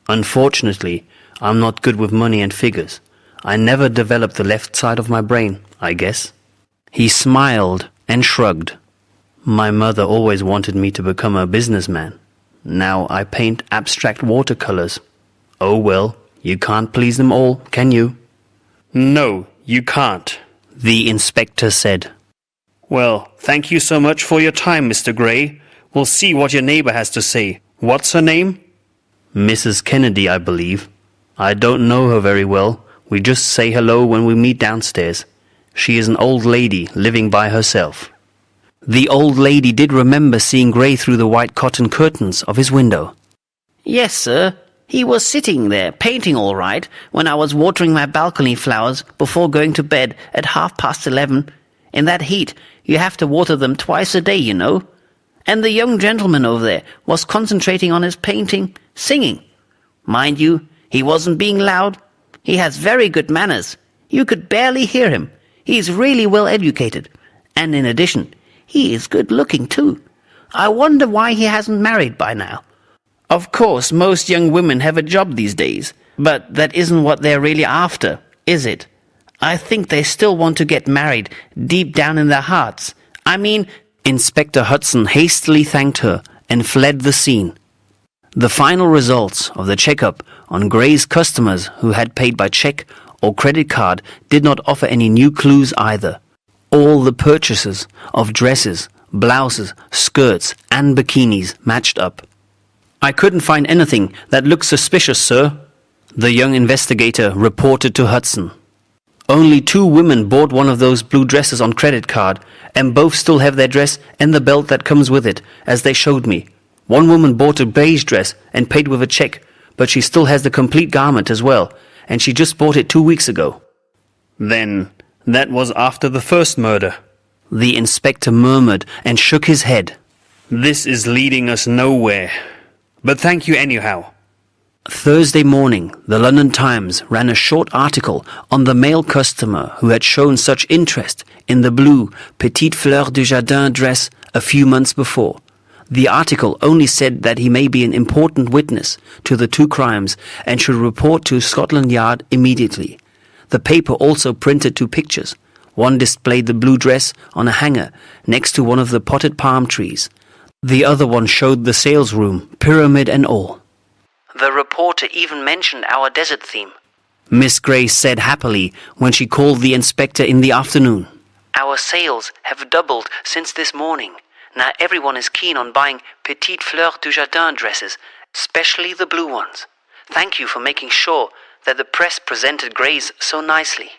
Unfortunately, I'm not good with money and figures. I never developed the left side of my brain, I guess. He smiled and shrugged. My mother always wanted me to become a businessman. Now I paint abstract watercolors. Oh well, you can't please them all, can you? No, you can't, the inspector said. Well, thank you so much for your time, Mr. Gray. We'll see what your neighbor has to say. What's her name? Mrs. Kennedy, I believe. I don't know her very well. We just say hello when we meet downstairs. She is an old lady living by herself. The old lady did remember seeing Gray through the white cotton curtains of his window. Yes, sir. He was sitting there, painting all right, when I was watering my balcony flowers before going to bed at 11:30. In that heat, you have to water them twice a day, you know. And the young gentleman over there was concentrating on his painting, singing. Mind you, he wasn't being loud. He has very good manners. You could barely hear him. He's really well educated. And in addition, He is good looking too. I wonder why he hasn't married by now. Of course, most young women have a job these days, but that isn't what they're really after, is it? I think they still want to get married deep down in their hearts. I mean, Inspector Hudson hastily thanked her and fled the scene. The final results of the checkup on Gray's customers who had paid by check or credit card did not offer any new clues either. All the purchases of dresses, blouses, skirts and bikinis matched up. "I couldn't find anything that looked suspicious, sir," the young investigator reported to Hudson. "Only 2 women bought one of those blue dresses on credit card, and both still have their dress and the belt that comes with it, as they showed me. One woman bought a beige dress and paid with a check, but she still has the complete garment as well, and she just bought it 2 weeks ago." Then that was after the first murder. The inspector murmured and shook his head. This is leading us nowhere. But thank you anyhow. Thursday morning, the London Times ran a short article on the male customer who had shown such interest in the blue Petite Fleur du Jardin dress a few months before. The article only said that he may be an important witness to the 2 crimes and should report to Scotland Yard immediately. The paper also printed 2 pictures. One displayed the blue dress on a hanger next to one of the potted palm trees. The other one showed the sales room, pyramid and all. The reporter even mentioned our desert theme. Miss Gray said happily when she called the inspector in the afternoon. Our sales have doubled since this morning. Now everyone is keen on buying Petite Fleur du Jardin dresses, especially the blue ones. Thank you for making sure that the press presented Gray's so nicely.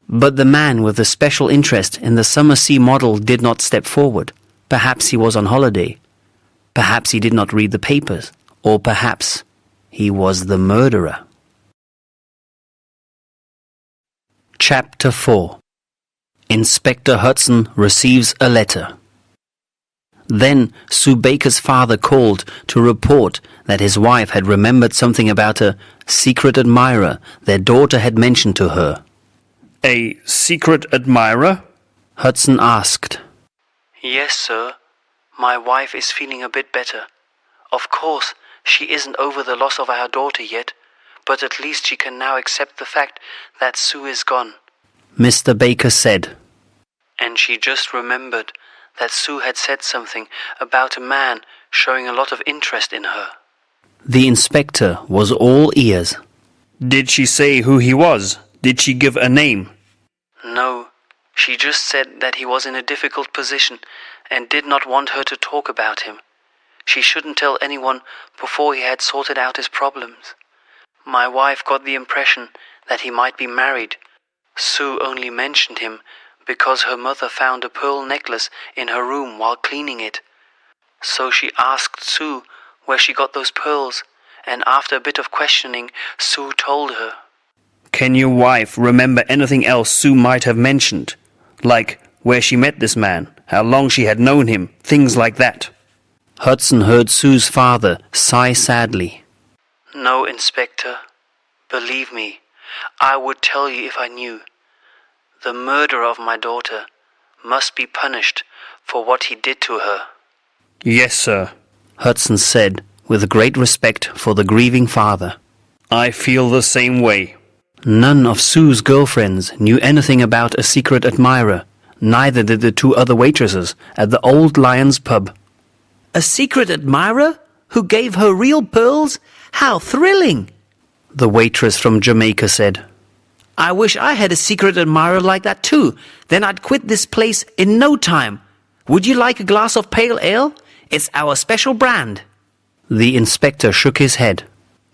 But the man with the special interest in the summer sea model did not step forward. Perhaps he was on holiday. Perhaps he did not read the papers. Or perhaps he was the murderer. Chapter 4. Inspector Hudson receives a letter. Then Sue Baker's father called to report that his wife had remembered something about a secret admirer their daughter had mentioned to her. A secret admirer? Hudson asked. Yes, sir. My wife is feeling a bit better. Of course, she isn't over the loss of our daughter yet, but at least she can now accept the fact that Sue is gone. Mr. Baker said. And she just remembered that Sue had said something about a man showing a lot of interest in her. The inspector was all ears. Did she say who he was? Did she give a name? No, she just said that he was in a difficult position and did not want her to talk about him. She shouldn't tell anyone before he had sorted out his problems. My wife got the impression that he might be married. Sue only mentioned him because her mother found a pearl necklace in her room while cleaning it. So she asked Sue where she got those pearls, and after a bit of questioning, Sue told her. Can your wife remember anything else Sue might have mentioned? Like where she met this man, how long she had known him, things like that. Hudson heard Sue's father sigh sadly. No, Inspector. Believe me, I would tell you if I knew. The murderer of my daughter must be punished for what he did to her. Yes, sir, Hudson said with great respect for the grieving father. I feel the same way. None of Sue's girlfriends knew anything about a secret admirer. Neither did the 2 other waitresses at the Old Lion's pub. a secret admirer who gave her real pearls? How thrilling! The waitress from Jamaica said. I wish I had a secret admirer like that too. Then I'd quit this place in no time. Would you like a glass of pale ale? It's our special brand. The inspector shook his head.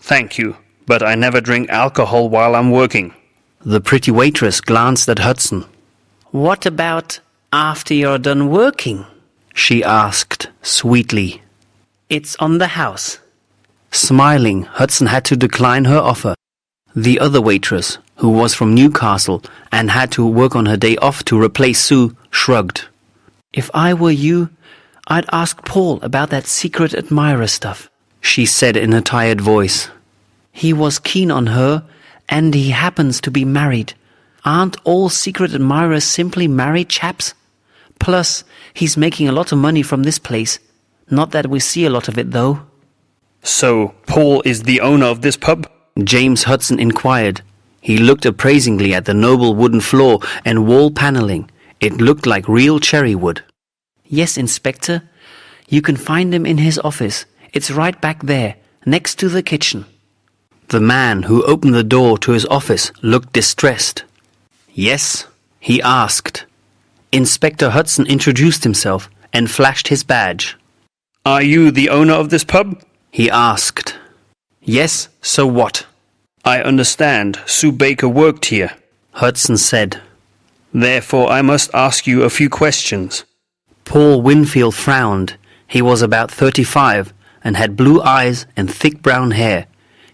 Thank you, but I never drink alcohol while I'm working. The pretty waitress glanced at Hudson. What about after you're done working? She asked sweetly. It's on the house. Smiling, Hudson had to decline her offer. The other waitress, who was from Newcastle and had to work on her day off to replace Sue, shrugged. If I were you, I'd ask Paul about that secret admirer stuff, she said in a tired voice. He was keen on her, and he happens to be married. Aren't all secret admirers simply married chaps? Plus, he's making a lot of money from this place. Not that we see a lot of it, though. So, Paul is the owner of this pub? James Hudson inquired. He looked appraisingly at the noble wooden floor and wall panelling. It looked like real cherry wood. Yes, Inspector. You can find him in his office. It's right back there, next to the kitchen. The man who opened the door to his office looked distressed. Yes, he asked. Inspector Hudson introduced himself and flashed his badge. Are you the owner of this pub? He asked. Yes, so what? I understand Sue Baker worked here, Hudson said. Therefore I must ask you a few questions. Paul Winfield frowned. He was about 35 and had blue eyes and thick brown hair.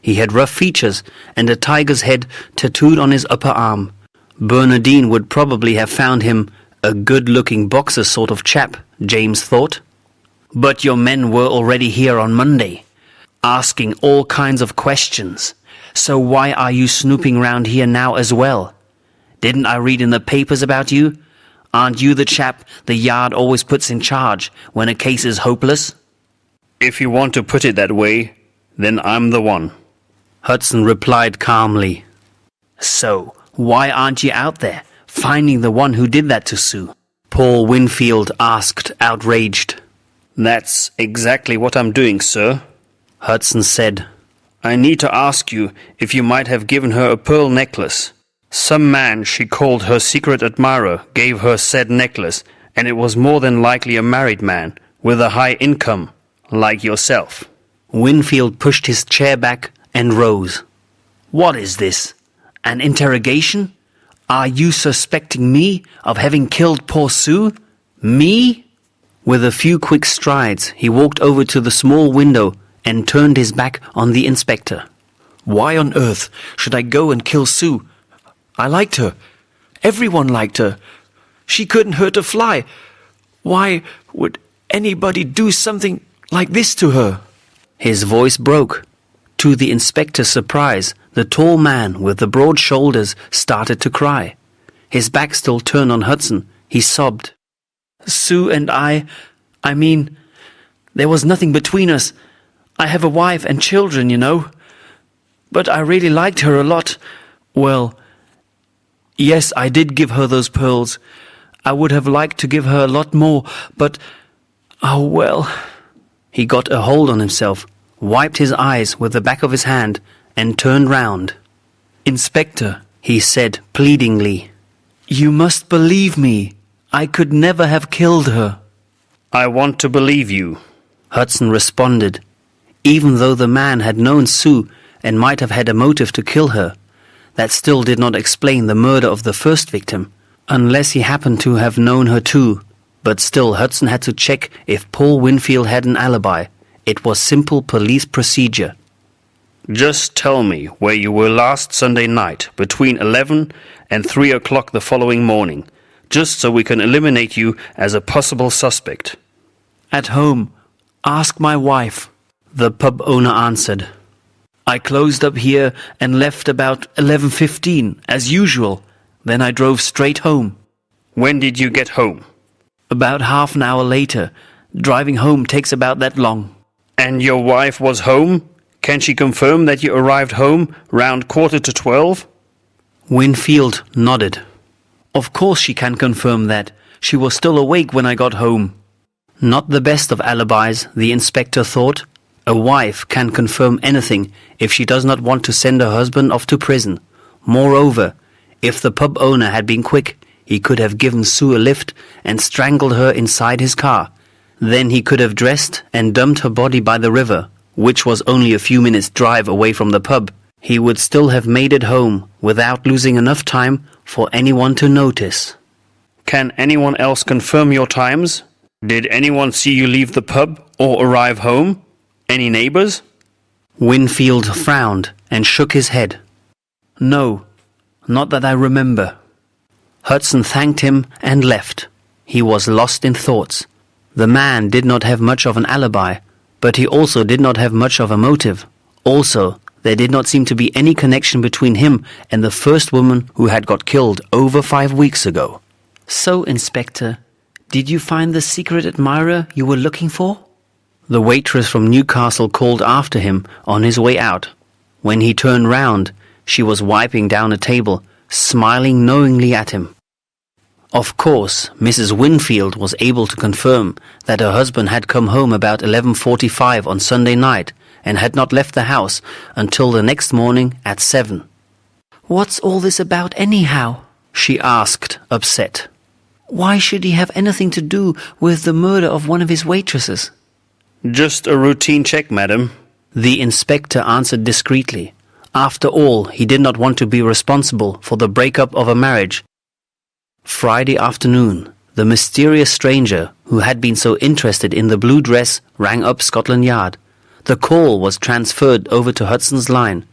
He had rough features and a tiger's head tattooed on his upper arm. Bernardine would probably have found him a good-looking boxer sort of chap, James thought. But your men were already here on Monday, asking all kinds of questions. So why are you snooping round here now as well? Didn't I read in the papers about you? Aren't you the chap the Yard always puts in charge when a case is hopeless? If you want to put it that way, then I'm the one, Hudson replied calmly. So, why aren't you out there, finding the one who did that to Sue? Paul Winfield asked, outraged. That's exactly what I'm doing, sir, Hudson said. I need to ask you if you might have given her a pearl necklace. Some man she called her secret admirer gave her said necklace, and it was more than likely a married man with a high income, like yourself. Winfield pushed his chair back and rose. What is this? An interrogation? Are you suspecting me of having killed poor Sue? Me? With a few quick strides, he walked over to the small window and turned his back on the inspector. Why on earth should I go and kill Sue? I liked her. Everyone liked her. She couldn't hurt a fly. Why would anybody do something like this to her? His voice broke. To the inspector's surprise, the tall man with the broad shoulders started to cry. His back still turned on Hudson. He sobbed. Sue and I mean, there was nothing between us. I have a wife and children, you know. But I really liked her a lot. Well, yes, I did give her those pearls. I would have liked to give her a lot more, but, oh well. He got a hold on himself, wiped his eyes with the back of his hand, and turned round. Inspector, he said pleadingly, you must believe me. I could never have killed her. I want to believe you, Hudson responded. Even though the man had known Sue and might have had a motive to kill her, that still did not explain the murder of the first victim, unless he happened to have known her too. But still, Hudson had to check if Paul Winfield had an alibi. It was simple police procedure. Just tell me where you were last Sunday night between 11 and 3 o'clock the following morning, just so we can eliminate you as a possible suspect. At home. Ask my wife, the pub owner answered. I closed up here and left about 11:15, as usual. Then I drove straight home. When did you get home? About half an hour later. Driving home takes about that long. And your wife was home? Can she confirm that you arrived home round 11:45? Winfield nodded. Of course she can confirm that. She was still awake when I got home. Not the best of alibis, the inspector thought. A wife can confirm anything if she does not want to send her husband off to prison. Moreover, if the pub owner had been quick, he could have given Sue a lift and strangled her inside his car. Then he could have dressed and dumped her body by the river, which was only a few minutes' drive away from the pub. He would still have made it home without losing enough time for anyone to notice. Can anyone else confirm your times? Did anyone see you leave the pub or arrive home? Any neighbors? Winfield frowned and shook his head. No, not that I remember. Hudson thanked him and left. He was lost in thoughts. The man did not have much of an alibi, but he also did not have much of a motive. Also, there did not seem to be any connection between him and the first woman who had got killed over 5 weeks ago. So, Inspector, Did you find the secret admirer you were looking for? The waitress from Newcastle called after him on his way out. When he turned round, she was wiping down a table, smiling knowingly at him. Of course, Mrs. Winfield was able to confirm that her husband had come home about 11:45 on Sunday night and had not left the house until the next morning at 7. What's all this about anyhow? She asked, upset. Why should he have anything to do with the murder of one of his waitresses? Just a routine check, madam. The inspector answered discreetly. After all, he did not want to be responsible for the breakup of a marriage. Friday afternoon, the mysterious stranger who had been so interested in the blue dress rang up Scotland Yard. The call was transferred over to Hudson's line.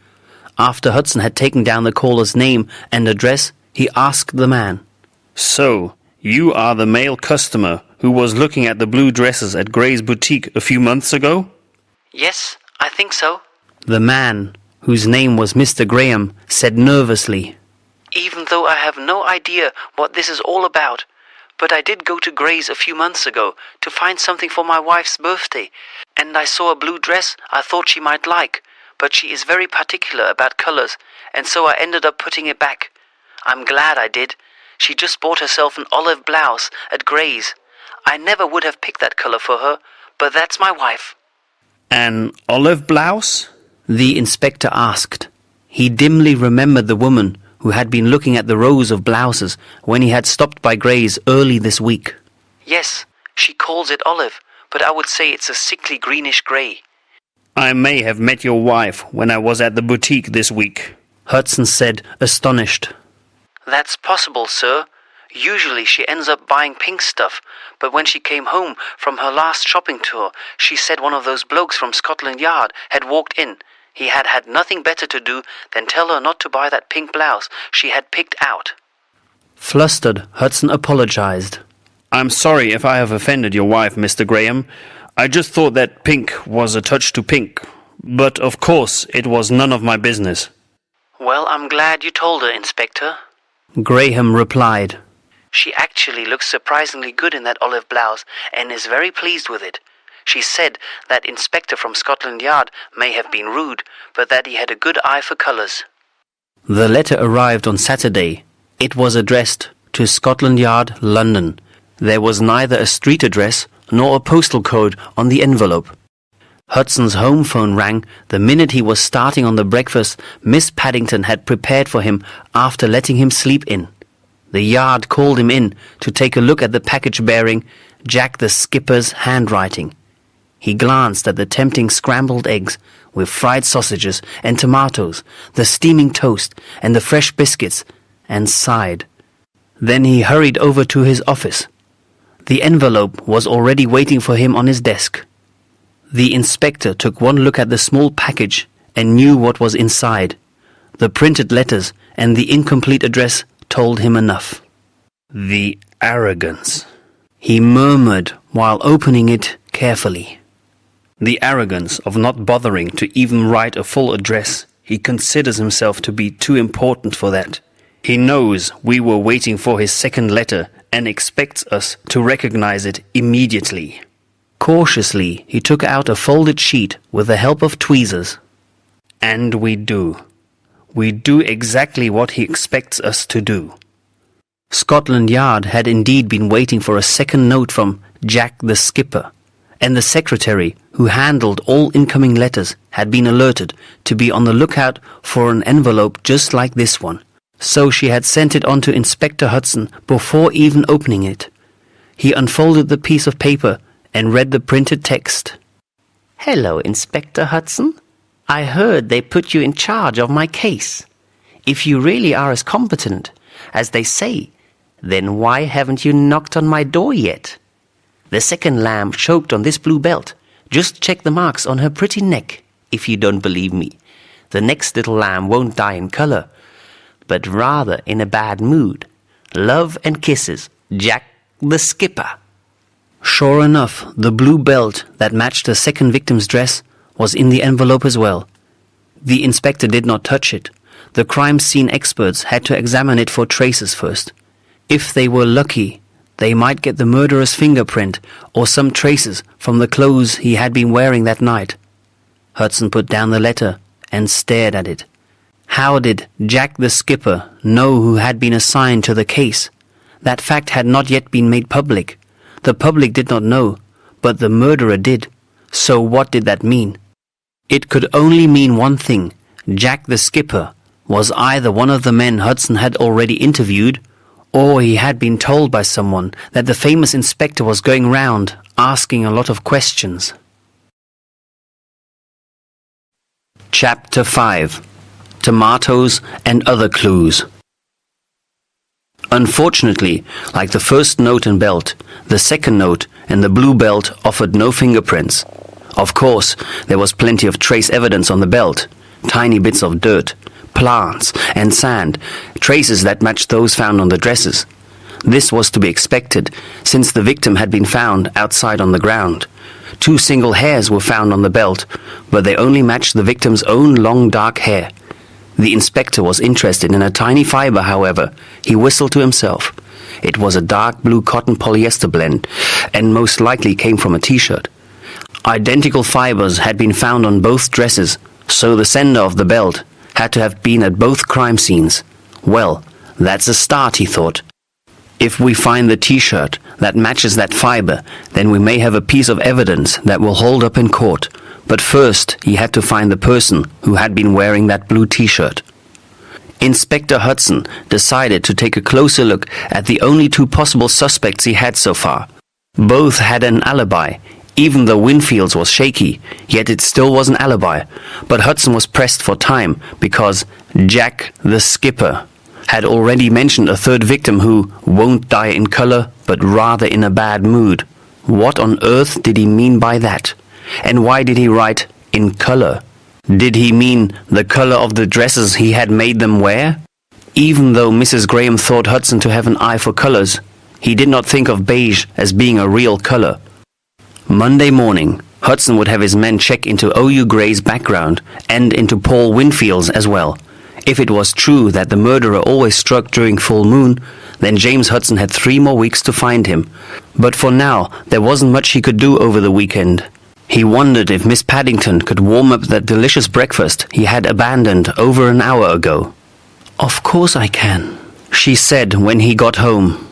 After Hudson had taken down the caller's name and address, he asked the man, So, you are the male customer who was looking at the blue dresses at Gray's boutique a few months ago? Yes, I think so. The man, whose name was Mr. Graham, said nervously, Even though I have no idea what this is all about, but I did go to Gray's a few months ago to find something for my wife's birthday, and I saw a blue dress I thought she might like, but she is very particular about colors, and so I ended up putting it back. I'm glad I did. She just bought herself an olive blouse at Gray's. I never would have picked that color for her, but that's my wife. An olive blouse? The inspector asked. He dimly remembered the woman who had been looking at the rows of blouses when he had stopped by Gray's early this week. Yes, she calls it olive, but I would say it's a sickly greenish grey. I may have met your wife when I was at the boutique this week, Hudson said, astonished. That's possible, sir. Usually she ends up buying pink stuff, but when she came home from her last shopping tour, she said one of those blokes from Scotland Yard had walked in. He had had nothing better to do than tell her not to buy that pink blouse she had picked out. Flustered, Hudson apologized. I'm sorry if I have offended your wife, Mr. Graham. I just thought that pink was a touch too pink. But of course, it was none of my business. Well, I'm glad you told her, Inspector. Graham replied. She actually looks surprisingly good in that olive blouse and is very pleased with it. She said that inspector from Scotland Yard may have been rude, but that he had a good eye for colours. The letter arrived on Saturday. It was addressed to Scotland Yard, London. There was neither a street address nor a postal code on the envelope. Hudson's home phone rang the minute he was starting on the breakfast Miss Paddington had prepared for him after letting him sleep in. The Yard called him in to take a look at the package bearing Jack the Skipper's handwriting. He glanced at the tempting scrambled eggs with fried sausages and tomatoes, the steaming toast and the fresh biscuits, and sighed. Then he hurried over to his office. The envelope was already waiting for him on his desk. The inspector took one look at the small package and knew what was inside. The printed letters and the incomplete address told him enough. The arrogance, he murmured while opening it carefully. The arrogance of not bothering to even write a full address. He considers himself to be too important for that. He knows we were waiting for his second letter and expects us to recognize it immediately. Cautiously, he took out a folded sheet with the help of tweezers. And we do. We do exactly what he expects us to do. Scotland Yard had indeed been waiting for a second note from Jack the Skipper, and the secretary, who handled all incoming letters, had been alerted to be on the lookout for an envelope just like this one. So she had sent it on to Inspector Hudson before even opening it. He unfolded the piece of paper and read the printed text. Hello, Inspector Hudson. I heard they put you in charge of my case. If you really are as competent as they say, then why haven't you knocked on my door yet? The second lamb choked on this blue belt. Just check the marks on her pretty neck, if you don't believe me. The next little lamb won't die in color, but rather in a bad mood. Love and kisses, Jack the Skipper. Sure enough, the blue belt that matched the second victim's dress was in the envelope as well. The inspector did not touch it. The crime scene experts had to examine it for traces first. If they were lucky, They might get the murderer's fingerprint or some traces from the clothes he had been wearing that night. Hudson put down the letter and stared at it. How did Jack the skipper know who had been assigned to the case? That fact had not yet been made public. The public did not know, but the murderer did. So what did that mean? It could only mean one thing. Jack the skipper was either one of the men Hudson had already interviewed, or he had been told by someone that the famous inspector was going round asking a lot of questions. Chapter 5. Tomatoes and Other Clues. Unfortunately, like the first note and belt, the second note and the blue belt offered no fingerprints. Of course, there was plenty of trace evidence on the belt, tiny bits of dirt, plants and sand, traces that matched those found on the dresses. This was to be expected, since the victim had been found outside on the ground. 2 single hairs were found on the belt, but they only matched the victim's own long dark hair. The inspector was interested in a tiny fiber, however. He whistled to himself. It was a dark blue cotton polyester blend, and most likely came from a t-shirt. Identical fibers had been found on both dresses, so the sender of the belt had to have been at both crime scenes. Well, that's a start, he thought. If we find the t-shirt that matches that fiber, then we may have a piece of evidence that will hold up in court. But first, he had to find the person who had been wearing that blue t-shirt. Inspector Hudson decided to take a closer look at the only 2 possible suspects he had so far. Both had an alibi. Even though Winfield's was shaky, yet it still was an alibi. But Hudson was pressed for time because Jack the skipper had already mentioned a third victim who won't die in color, but rather in a bad mood. What on earth did he mean by that? And why did he write in color? Did he mean the color of the dresses he had made them wear? Even though Mrs. Graham thought Hudson to have an eye for colors, he did not think of beige as being a real color. Monday morning, Hudson would have his men check into O.U. Gray's background and into Paul Winfield's as well. If it was true that the murderer always struck during full moon, then James Hudson had 3 more weeks to find him. But for now, there wasn't much he could do over the weekend. He wondered if Miss Paddington could warm up that delicious breakfast he had abandoned over an hour ago. "Of course I can," she said when he got home.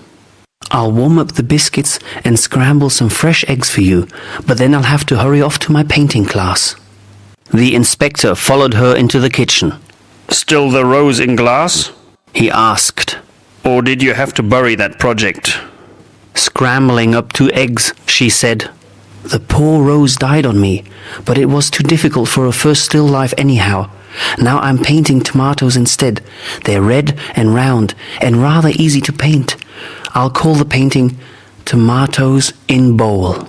"I'll warm up the biscuits and scramble some fresh eggs for you, but then I'll have to hurry off to my painting class." The inspector followed her into the kitchen. Still the rose in glass? He asked. Or did you have to bury that project? Scrambling up 2 eggs, she said. "The poor rose died on me, but it was too difficult for a first still life anyhow. Now I'm painting tomatoes instead. They're red and round and rather easy to paint. I'll call the painting Tomatoes in Bowl."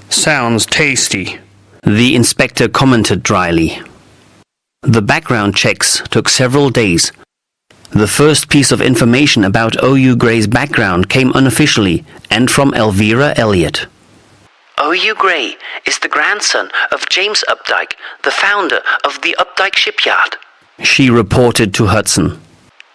Sounds tasty, the inspector commented dryly. The background checks took several days. The first piece of information about O.U. Gray's background came unofficially and from Elvira Elliot. O.U. Gray is the grandson of James Updike, the founder of the Updike shipyard. She reported to Hudson.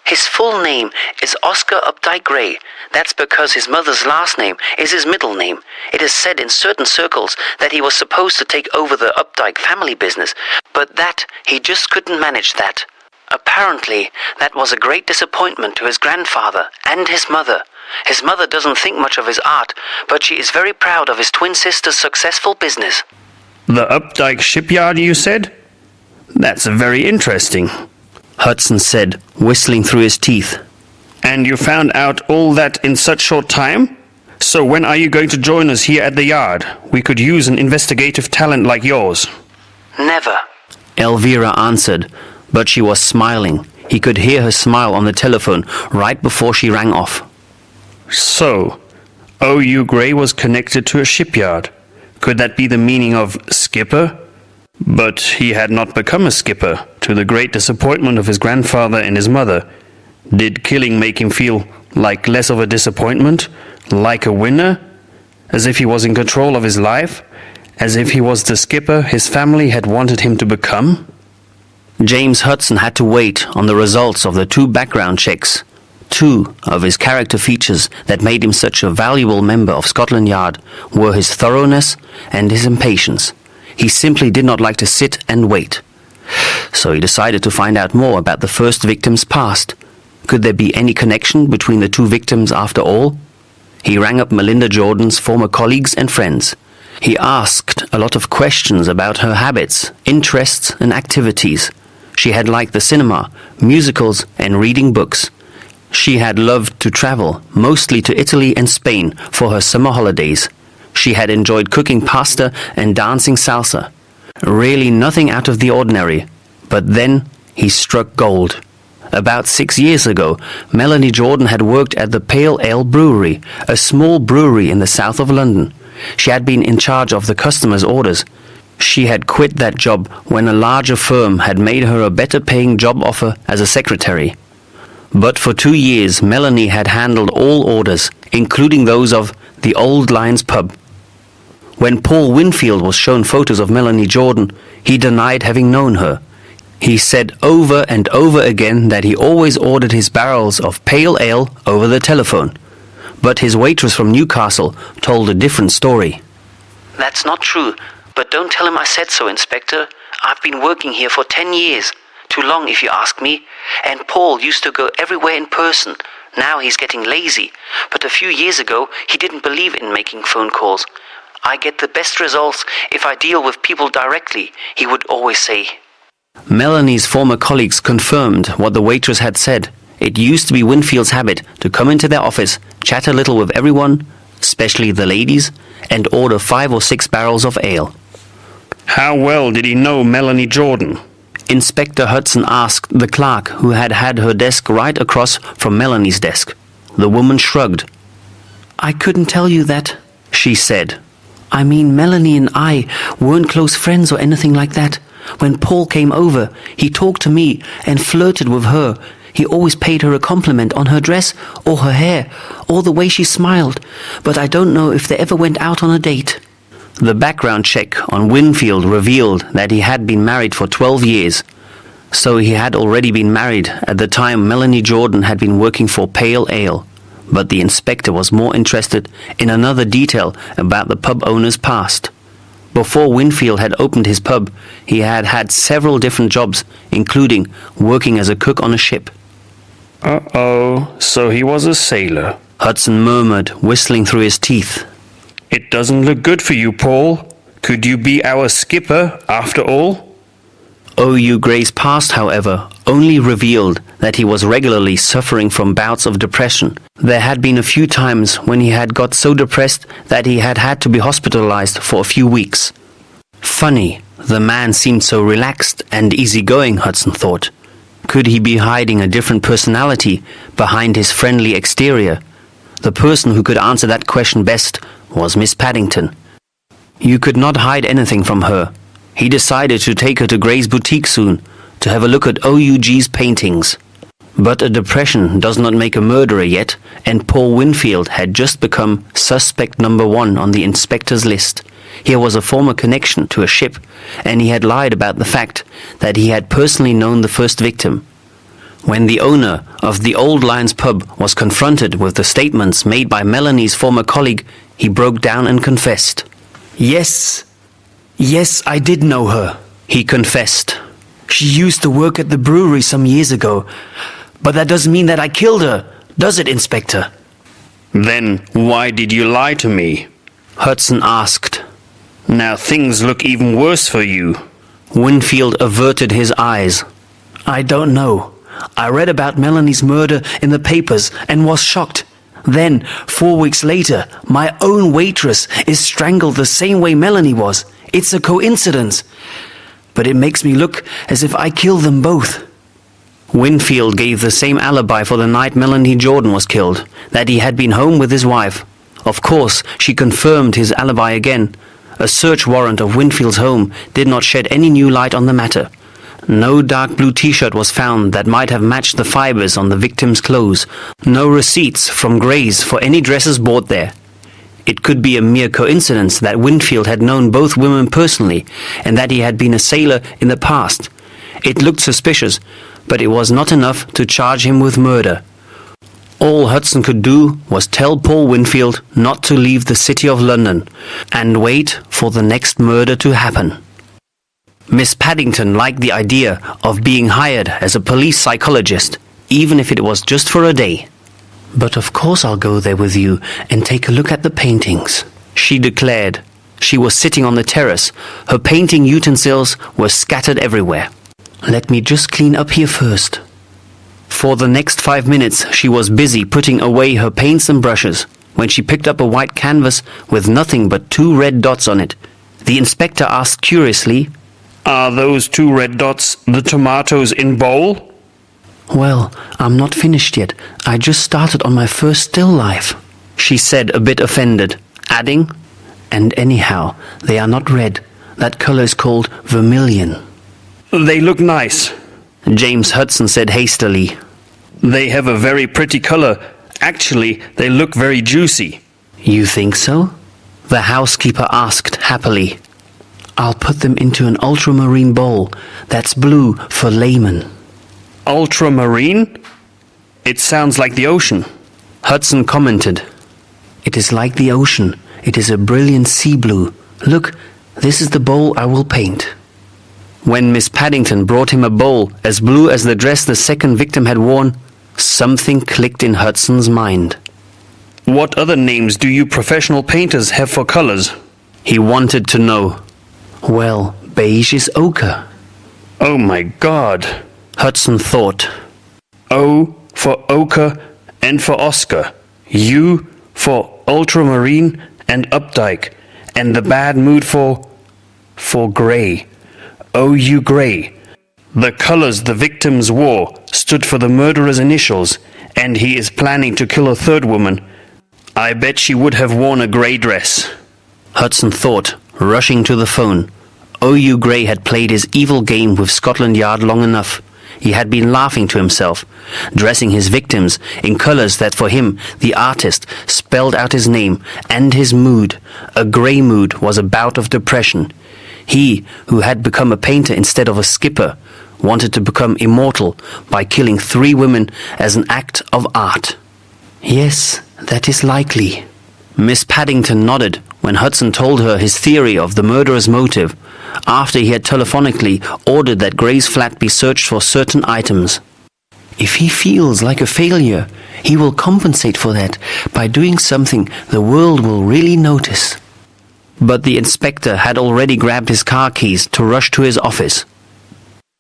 His full name is Oscar Updike Gray. That's because his mother's last name is his middle name. It is said in certain circles that he was supposed to take over the Updike family business, but that he just couldn't manage that. Apparently, that was a great disappointment to his grandfather and his mother. His mother doesn't think much of his art, but she is very proud of his twin sister's successful business. The Updike shipyard, you said? That's very interesting, Hudson said, whistling through his teeth. And you found out all that in such short time? So when are you going to join us here at the yard? We could use an investigative talent like yours. Never, Elvira answered, but she was smiling. He could hear her smile on the telephone right before she rang off. So, O.U. Gray was connected to a shipyard. Could that be the meaning of skipper? But he had not become a skipper, to the great disappointment of his grandfather and his mother. Did killing make him feel like less of a disappointment? Like a winner? As if he was in control of his life? As if he was the skipper his family had wanted him to become? James Hudson had to wait on the results of the 2 background checks. Two of his character features that made him such a valuable member of Scotland Yard were his thoroughness and his impatience. He simply did not like to sit and wait. So he decided to find out more about the first victim's past. Could there be any connection between the two victims after all? He rang up Melinda Jordan's former colleagues and friends. He asked a lot of questions about her habits, interests and activities. She had liked the cinema, musicals and reading books. She had loved to travel, mostly to Italy and Spain for her summer holidays. She had enjoyed cooking pasta and dancing salsa. Really nothing out of the ordinary. But then he struck gold. About 6 years ago, Melanie Jordan had worked at the Pale Ale Brewery, a small brewery in the south of London. She had been in charge of the customers' orders. She had quit that job when a larger firm had made her a better-paying job offer as a secretary. But for 2 years, Melanie had handled all orders, including those of the Old Lions pub. When Paul Winfield was shown photos of Melanie Jordan, he denied having known her. He said over and over again that he always ordered his barrels of pale ale over the telephone. But his waitress from Newcastle told a different story. That's not true, but don't tell him I said so, Inspector. I've been working here for 10 years. Too long, if you ask me. And Paul used to go everywhere in person. Now he's getting lazy. But a few years ago, he didn't believe in making phone calls. I get the best results if I deal with people directly, he would always say. Melanie's former colleagues confirmed what the waitress had said. It used to be Winfield's habit to come into their office, chat a little with everyone, especially the ladies, and order 5 or 6 barrels of ale. How well did he know Melanie Jordan? Inspector Hudson asked the clerk who had had her desk right across from Melanie's desk. The woman shrugged. I couldn't tell you that, She said. I mean, Melanie and I weren't close friends or anything like that. When Paul came over, he talked to me and flirted with her. He always paid her a compliment on her dress or her hair or the way she smiled, but I don't know if they ever went out on a date. The background check on Winfield revealed that he had been married for 12 years. So he had already been married at the time Melanie Jordan had been working for Pale Ale. But the inspector was more interested in another detail about the pub owner's past. Before Winfield had opened his pub, he had had several different jobs, including working as a cook on a ship. Uh-oh, so he was a sailor. Hudson murmured, whistling through his teeth. It doesn't look good for you, Paul. Could you be our skipper, after all? O.U. Gray's past, however, only revealed that he was regularly suffering from bouts of depression. There had been a few times when he had got so depressed that he had had to be hospitalized for a few weeks. Funny, the man seemed so relaxed and easygoing, Hudson thought. Could he be hiding a different personality behind his friendly exterior? The person who could answer that question best was Miss Paddington. You could not hide anything from her. He decided to take her to Gray's boutique soon, to have a look at OUG's paintings. But a depression does not make a murderer yet, and Paul Winfield had just become suspect number 1 on the inspector's list. Here was a former connection to a ship, and he had lied about the fact that he had personally known the first victim. When the owner of the Old Lions pub was confronted with the statements made by Melanie's former colleague, he broke down and confessed. Yes, I did know her. He confessed. She used to work at the brewery some years ago. But that doesn't mean that I killed her, does it, Inspector? Then why did you lie to me? Hudson asked. Now things look even worse for you. Winfield averted his eyes. I don't know. I read about Melanie's murder in the papers and was shocked. Then, 4 weeks later, my own waitress is strangled the same way Melanie was. It's a coincidence. But it makes me look as if I killed them both. Winfield gave the same alibi for the night Melanie Jordan was killed, that he had been home with his wife. Of course, she confirmed his alibi again. A search warrant of Winfield's home did not shed any new light on the matter. No dark blue t-shirt was found that might have matched the fibers on the victim's clothes. No receipts from Gray's for any dresses bought there. It could be a mere coincidence that Winfield had known both women personally and that he had been a sailor in the past. It looked suspicious, but it was not enough to charge him with murder. All Hudson could do was tell Paul Winfield not to leave the City of London and wait for the next murder to happen. Miss Paddington liked the idea of being hired as a police psychologist, even if it was just for a day. "But of course I'll go there with you and take a look at the paintings," she declared. She was sitting on the terrace. Her painting utensils were scattered everywhere. "Let me just clean up here first." For the next 5 minutes she was busy putting away her paints and brushes when she picked up a white canvas with nothing but 2 red dots on it. The inspector asked curiously, Are those 2 red dots the tomatoes in bowl? "Well, I'm not finished yet. I just started on my first still life," she said, a bit offended, adding, "And anyhow, they are not red. That color is called vermilion." They look nice. James Hudson said hastily. They have a very pretty color. Actually, they look very juicy. "You think so?" the housekeeper asked happily. "I'll put them into an ultramarine bowl. That's blue for layman." Ultramarine? It sounds like the ocean. Hudson commented. "It is like the ocean. It is a brilliant sea blue. Look, this is the bowl I will paint." When Miss Paddington brought him a bowl as blue as the dress the second victim had worn, something clicked in Hudson's mind. What other names do you professional painters have for colors? He wanted to know. "Well, beige is ochre," Oh my God. Hudson thought. O for ochre and for Oscar. U for ultramarine and Updike. And the bad mood for grey. O.U. Grey. The colors the victims wore stood for the murderer's initials, and he is planning to kill a third woman. I bet she would have worn a grey dress. Hudson thought, rushing to the phone. O.U. Grey had played his evil game with Scotland Yard long enough. He had been laughing to himself, dressing his victims in colors that for him, the artist, spelled out his name and his mood. A grey mood was a bout of depression. He, who had become a painter instead of a skipper, wanted to become immortal by killing 3 women as an act of art. "Yes, that is likely." Miss Paddington nodded when Hudson told her his theory of the murderer's motive, after he had telephonically ordered that Gray's flat be searched for certain items. "If he feels like a failure, he will compensate for that by doing something the world will really notice." But the inspector had already grabbed his car keys to rush to his office.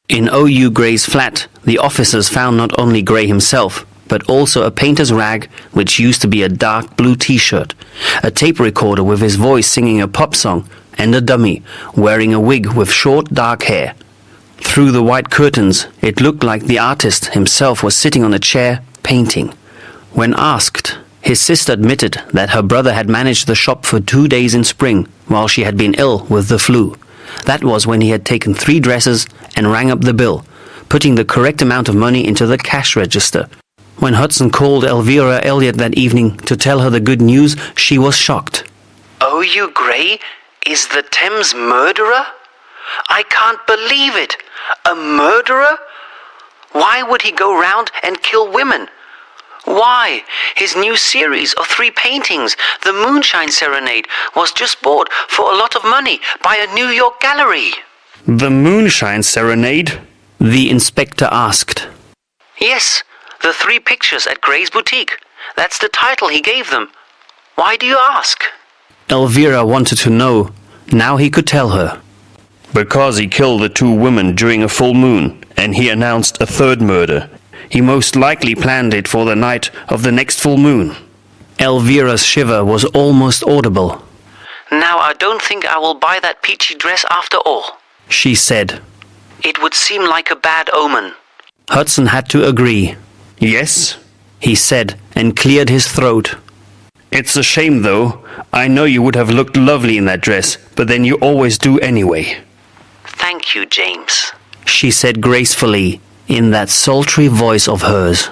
In O.U. Gray's flat, the officers found not only Gray himself, but also a painter's rag, which used to be a dark blue t-shirt, a tape recorder with his voice singing a pop song, and a dummy wearing a wig with short dark hair. Through the white curtains, it looked like the artist himself was sitting on a chair, painting. When asked, his sister admitted that her brother had managed the shop for 2 days in spring, while she had been ill with the flu. That was when he had taken 3 dresses and rang up the bill, putting the correct amount of money into the cash register. When Hudson called Elvira Elliot that evening to tell her the good news, she was shocked. O.U. Gray is the Thames murderer? I can't believe it. A murderer? Why would he go round and kill women? Why? His new series of 3 paintings, The Moonshine Serenade, was just bought for a lot of money by a New York gallery. The Moonshine Serenade? The inspector asked. Yes, the 3 pictures at Gray's boutique. That's the title he gave them. Why do you ask? Elvira wanted to know. Now he could tell her. Because he killed the 2 women during a full moon, and he announced a 3rd murder. He most likely planned it for the night of the next full moon. Elvira's shiver was almost audible. Now I don't think I will buy that peachy dress after all, she said. It would seem like a bad omen. Hudson had to agree. Yes, he said, and cleared his throat. It's a shame, though. I know you would have looked lovely in that dress, but then you always do anyway. Thank you, James, she said gracefully, in that sultry voice of hers.